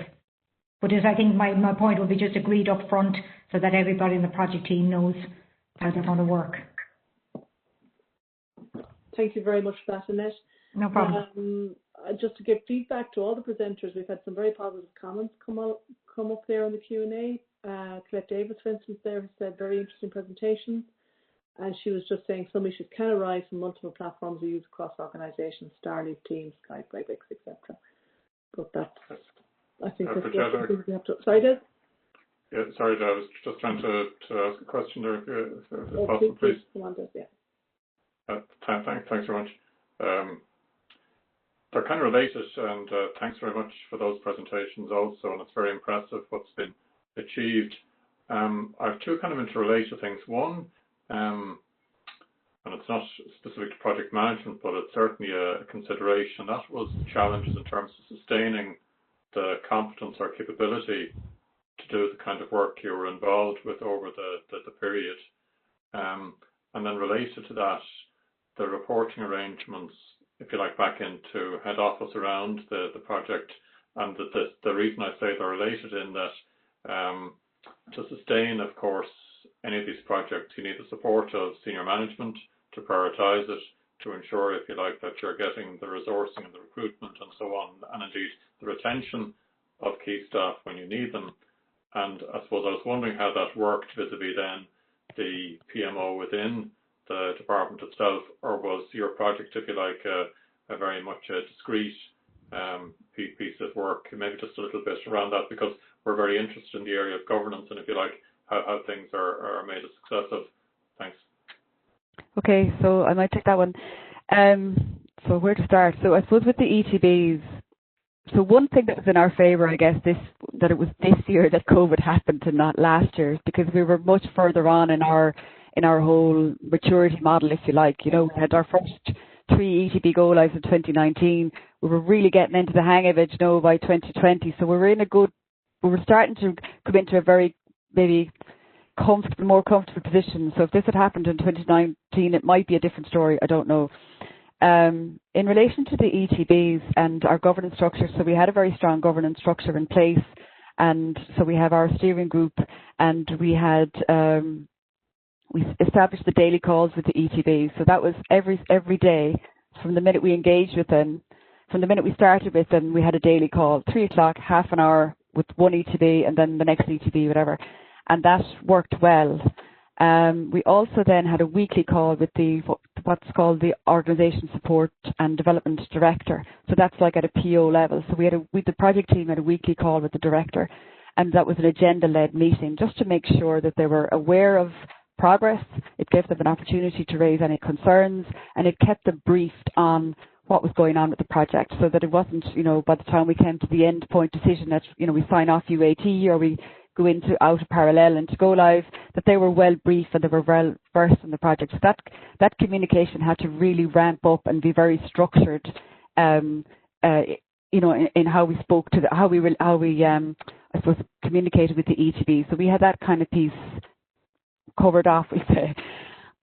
But I think my point would be just agreed up front so that everybody in the project team knows how they're going to work. Thank you very much for that, Annette. No problem. Just to give feedback to all the presenters, we've had some very positive comments come up there on the Q&A. Colette Davis, for instance, there has said very interesting presentations, and she was just saying some issues can arise from multiple platforms we use across organisations, Starleaf, Teams, Skype, Webex, etc. But that's, I think that's what we have to. Sorry, Des? Yeah, sorry, I was just trying to ask a question there, if possible, please. Come on, Des, yeah. Thanks very much. They're kind of related, and thanks very much for those presentations also, and it's very impressive what's been achieved. I have two kind of interrelated things. One, and it's not specific to project management, but it's certainly a consideration. That was challenges in terms of sustaining the competence or capability to do the kind of work you were involved with over the period. And then related to that, the reporting arrangements, if you like, back into head office around the project. And the reason I say they're related in that to sustain, of course, any of these projects, you need the support of senior management to prioritise it, to ensure, if you like, that you're getting the resourcing and the recruitment and so on, and indeed the retention of key staff when you need them. And I suppose I was wondering how that worked vis-a-vis then the PMO within the department itself, or was your project, if you like, a very much a discrete piece of work? Maybe just a little bit around that, because we're very interested in the area of governance and, if you like, how things are made a success of. Thanks. Okay, so I might take that one. So where to start? So I suppose with the ETBs, so one thing that was in our favour, I guess, that it was this year that COVID happened and not last year, because we were much further on in our whole maturity model, if you like. We had our first 3 ETB go lives in 2019. We were really getting into the hang of it, by 2020. So we were starting to come into a very maybe more comfortable position. So if this had happened in 2019, it might be a different story. I don't know. In relation to the ETBs and our governance structure, so we had a very strong governance structure in place, and so we have our steering group, and we had we established the daily calls with the ETBs. So that was every day from the minute we engaged with them, from the minute we started with them, we had a daily call, 3 o'clock, half an hour with one ETB, and then the next ETB, whatever, and that worked well. We also then had a weekly call with what's called the Organisation Support and Development Director. So that's like at a PO level. So the project team had a weekly call with the director, and that was an agenda-led meeting just to make sure that they were aware of progress. It gave them an opportunity to raise any concerns, and it kept them briefed on what was going on with the project, so that it wasn't, by the time we came to the end point decision that, we sign off UAT or we go out of parallel and to go live, that they were well briefed and they were well versed in the project. So that communication had to really ramp up and be very structured, in how we spoke to how we I suppose communicated with the ETB. So we had that kind of piece covered off, we say.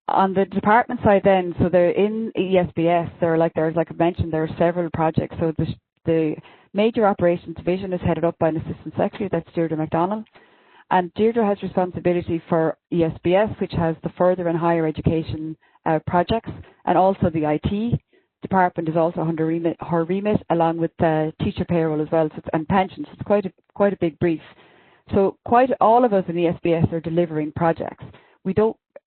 On the department side then, so they're in ESBS, there's like I mentioned, there are several projects. So the Major Operations Division is headed up by an Assistant Secretary, that's Deirdre MacDonald. And Deirdre has responsibility for ESBS, which has the further and higher education projects, and also the IT department is also under her remit, along with teacher payroll as well, and pensions. It's quite a big brief. So quite all of us in ESBS are delivering projects.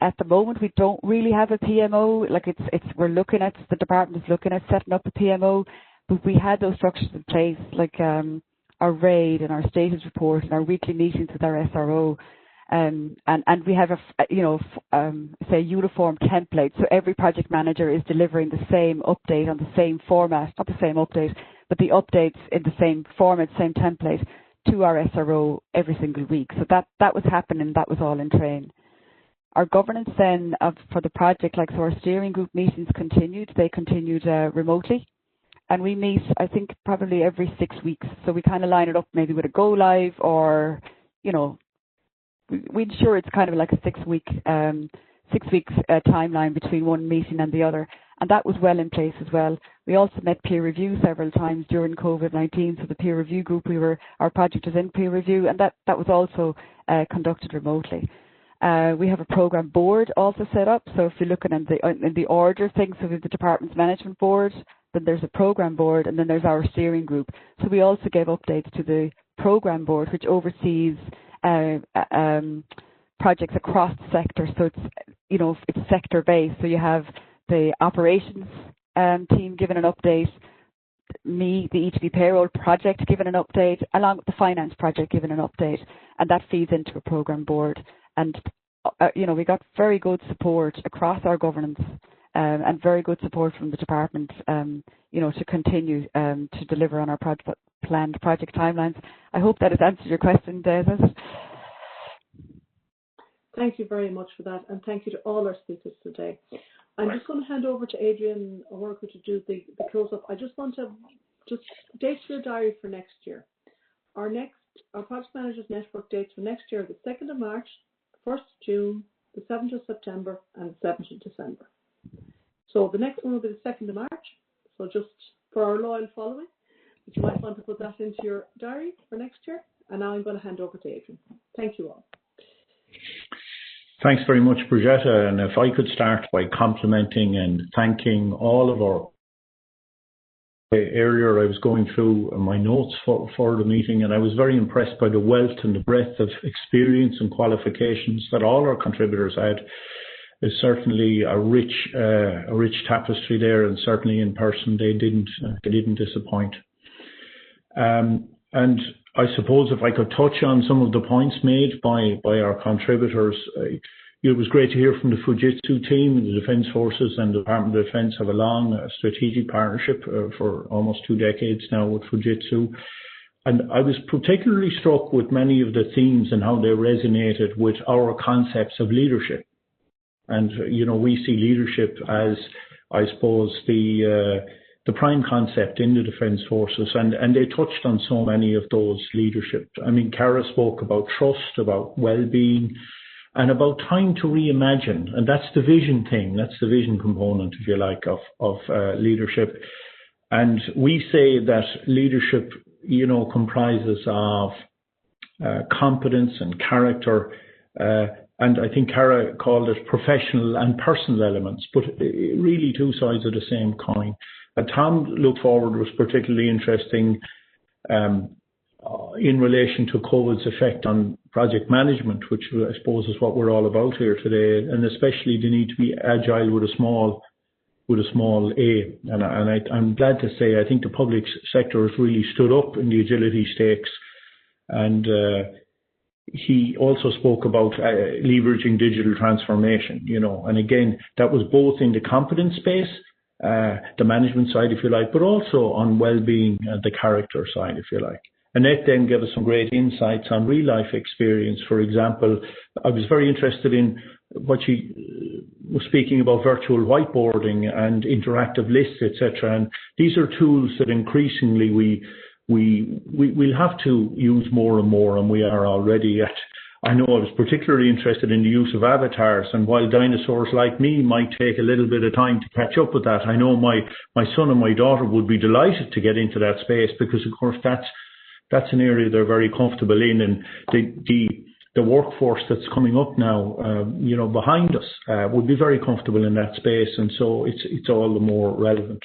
At the moment, we don't really have a PMO. The department is looking at setting up a PMO, but we had those structures in place, like our RAID and our status report and our weekly meetings with our SRO, and we have a uniform template. So every project manager is delivering the same update on the same format, not the same update, but the updates in the same format, same template to our SRO every single week. So that was happening. That was all in train. Our governance then for the project, so our steering group meetings continued. They continued remotely. And we meet, I think, probably every 6 weeks. So we kind of line it up maybe with a go live, or, we ensure it's kind of like a 6 weeks timeline between one meeting and the other. And that was well in place as well. We also met peer review several times during COVID-19. So the peer review group, our project was in peer review, and that was also conducted remotely. We have a program board also set up. So if you're looking in the order of things, so we have the department's management board, then there's a program board, and then there's our steering group. So we also gave updates to the program board, which oversees projects across the sector. So it's sector based. So you have the operations team giving an update, me, the ETB payroll project giving an update, along with the finance project giving an update, and that feeds into a program board. And we got very good support across our governance, and very good support from the department, to continue to deliver on our planned project timelines. I hope that has answered your question, Des. Thank you very much for that, and thank you to all our speakers today. I'm just going to hand over to Adrian O'Rourke to do the close-up. I just want to date your diary for next year. Our Project Managers Network dates for next year are the 2nd of March, 1st of June, the 7th of September, and the 7th of December. So the next one will be the 2nd of March. So just for our loyal following, you might want to put that into your diary for next year. And now I'm going to hand over to Adrian. Thank you all. Thanks very much, Brigitta. And if I could start by complimenting and thanking all of our... Earlier I was going through my notes for the meeting, and I was very impressed by the wealth and the breadth of experience and qualifications that all our contributors had. There's certainly a rich tapestry there, and certainly in person they didn't disappoint. And I suppose if I could touch on some of the points made by our contributors, it was great to hear from the Fujitsu team. The Defence Forces and the Department of Defence have a long strategic partnership for almost 2 decades now with Fujitsu. And I was particularly struck with many of the themes and how they resonated with our concepts of leadership. And, we see leadership as, I suppose, the prime concept in the Defence Forces. And they touched on so many of those leadership. I mean, Cara spoke about trust, about well-being, and about time to reimagine. And that's the vision thing. That's the vision component, if you like, of leadership. And we say that leadership, comprises of competence and character, and I think Cara called it professional and personal elements, but really two sides of the same coin. Tom looked forward was particularly interesting in relation to COVID's effect on project management, which I suppose is what we're all about here today, and especially the need to be agile with a small a. And I'm glad to say I think the public sector has really stood up in the agility stakes. And he also spoke about leveraging digital transformation, and again, that was both in the competence space, the management side, if you like, but also on well-being, the character side, if you like. Annette then gave us some great insights on real-life experience. For example, I was very interested in what she was speaking about virtual whiteboarding and interactive lists, etc. And these are tools that increasingly we'll have to use more and more, and we are already at. I know I was particularly interested in the use of avatars, and while dinosaurs like me might take a little bit of time to catch up with that, I know my son and my daughter would be delighted to get into that space, because of course that's an area they're very comfortable in, and the workforce that's coming up now, behind us, would be very comfortable in that space, and so it's all the more relevant.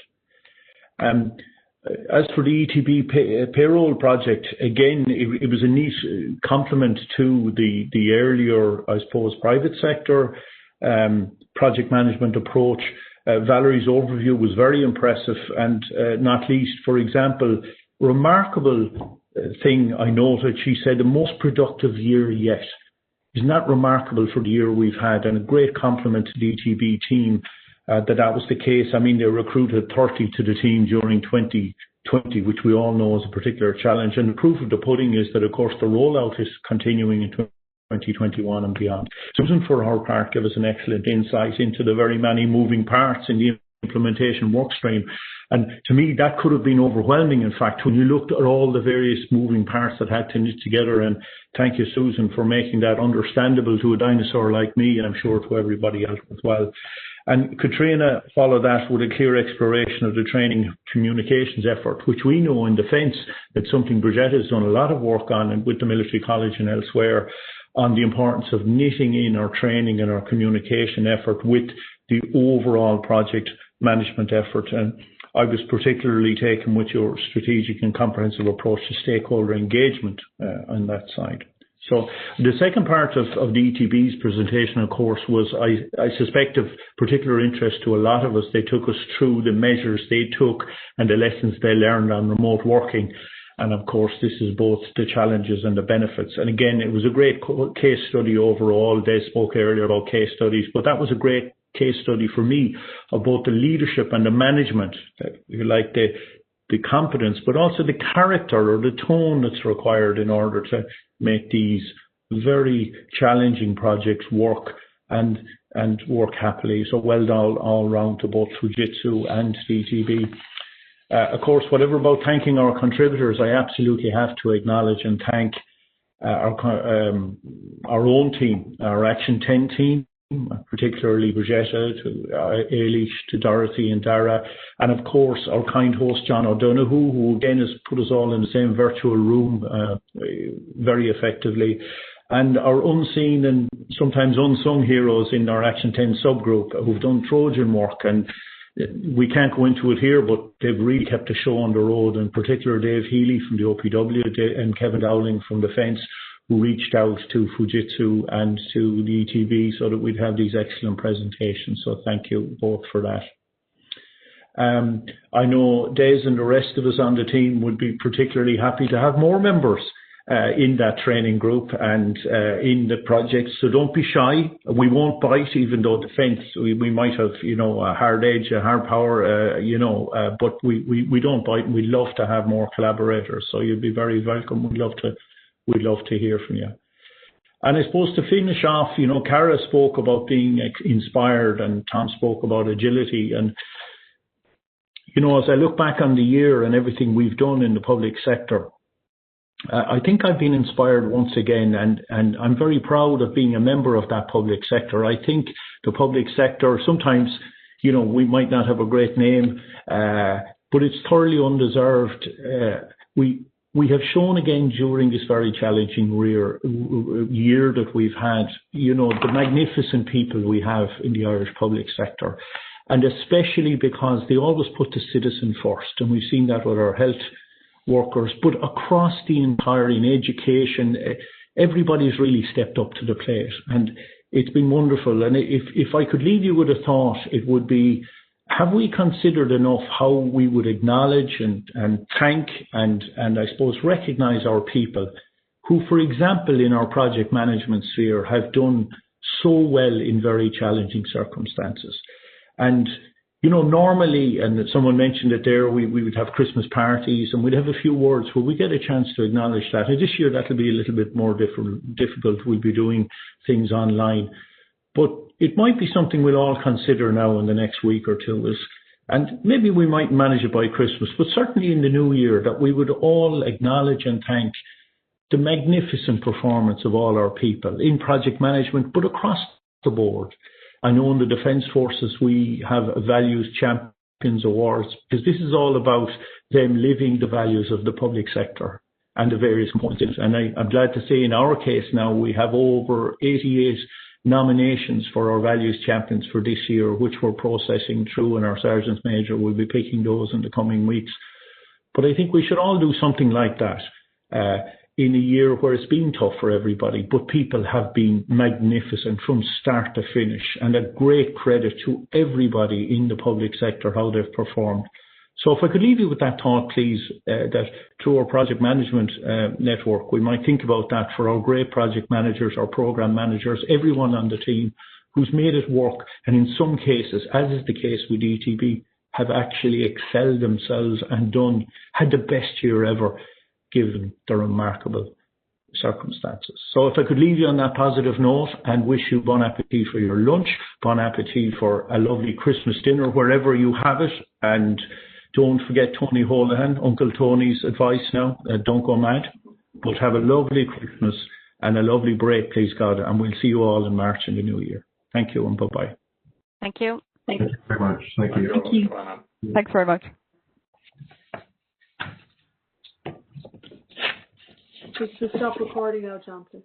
As for the ETB payroll project, again, it was a neat complement to the earlier, I suppose, private sector project management approach. Valerie's overview was very impressive, and not least, for example, remarkable thing I noted, she said, the most productive year yet. Isn't that remarkable for the year we've had? And a great compliment to the ETB team that was the case. I mean, they recruited 30 to the team during 2020, which we all know is a particular challenge. And the proof of the pudding is that, of course, the rollout is continuing in 2021 and beyond. Susan, for her part, gave us an excellent insight into the very many moving parts in the implementation workstream. And to me, that could have been overwhelming, in fact, when you looked at all the various moving parts that had to knit together. And thank you, Susan, for making that understandable to a dinosaur like me, and I'm sure to everybody else as well. And Katrina followed that with a clear exploration of the training communications effort, which we know in defence, that's something Bridget has done a lot of work on, and with the military college and elsewhere, on the importance of knitting in our training and our communication effort with the overall project management effort. And I was particularly taken with your strategic and comprehensive approach to stakeholder engagement on that side. So the second part of the ETB's presentation, of course, was, I suspect, of particular interest to a lot of us. They took us through the measures they took and the lessons they learned on remote working. And of course, this is both the challenges and the benefits. And again, it was a great case study overall. They spoke earlier about case studies, but that was a great case study for me of both the leadership and the management, if you like, the competence, but also the character or the tone that's required in order to make these very challenging projects work and work happily. So well done all round to both Fujitsu and DTB. Of course, whatever about thanking our contributors, I absolutely have to acknowledge and thank our own team, our Action 10 team, particularly Brigitta, to Eilish, to Dorothy and Dara, and of course our kind host John O'Donoghue, who again has put us all in the same virtual room very effectively, and our unseen and sometimes unsung heroes in our Action 10 subgroup who've done Trojan work, and we can't go into it here, but they've really kept the show on the road, in particular Dave Healy from the OPW and Kevin Dowling from Defence, who reached out to Fujitsu and to the ETB so that we'd have these excellent presentations. So thank you both for that. I know Des and the rest of us on the team would be particularly happy to have more members in that training group and in the project. So don't be shy. We won't bite, even though Defence, we might have, a hard edge, a hard power, but we don't bite, and we'd love to have more collaborators. So you'd be very welcome. We'd love to hear from you. And I suppose to finish off, Cara spoke about being inspired and Tom spoke about agility. And, as I look back on the year and everything we've done in the public sector, I think I've been inspired once again, and I'm very proud of being a member of that public sector. I think the public sector, sometimes, we might not have a great name, but it's thoroughly undeserved. We have shown again during this very challenging year that we've had, the magnificent people we have in the Irish public sector, and especially because they always put the citizen first, and we've seen that with our health workers, but across the entire in education, everybody's really stepped up to the plate, and it's been wonderful. And if I could leave you with a thought, it would be, have we considered enough how we would acknowledge and thank and I suppose recognise our people who, for example, in our project management sphere have done so well in very challenging circumstances. And normally, and someone mentioned it there, we would have Christmas parties and we'd have a few words where we get a chance to acknowledge that. And this year, that'll be a little bit more difficult. We'll be doing things online. But it might be something we'll all consider now in the next week or two. And maybe we might manage it by Christmas, but certainly in the new year, that we would all acknowledge and thank the magnificent performance of all our people in project management, but across the board. I know in the Defence Forces we have a Values Champions Awards, because this is all about them living the values of the public sector and the various components. And I'm glad to say in our case now we have over 88 nominations for our Values Champions for this year, which we're processing through, and our Sergeant Major will be picking those in the coming weeks. But I think we should all do something like that in a year where it's been tough for everybody, but people have been magnificent from start to finish, and a great credit to everybody in the public sector, how they've performed. So if I could leave you with that thought, please, that through our project management network, we might think about that for our great project managers, our program managers, everyone on the team who's made it work, and in some cases, as is the case with ETB, have actually excelled themselves and had the best year ever, given the remarkable circumstances. So if I could leave you on that positive note and wish you bon appetit for your lunch, bon appetit for a lovely Christmas dinner wherever you have it, and don't forget Tony Holohan, Uncle Tony's advice now, don't go mad, but have a lovely Christmas and a lovely break, please God, and we'll see you all in March in the new year. Thank you and bye-bye. Thank you. Thank you very much. Thank you. Thank you. Thanks very much. Just to stop recording now, John, please.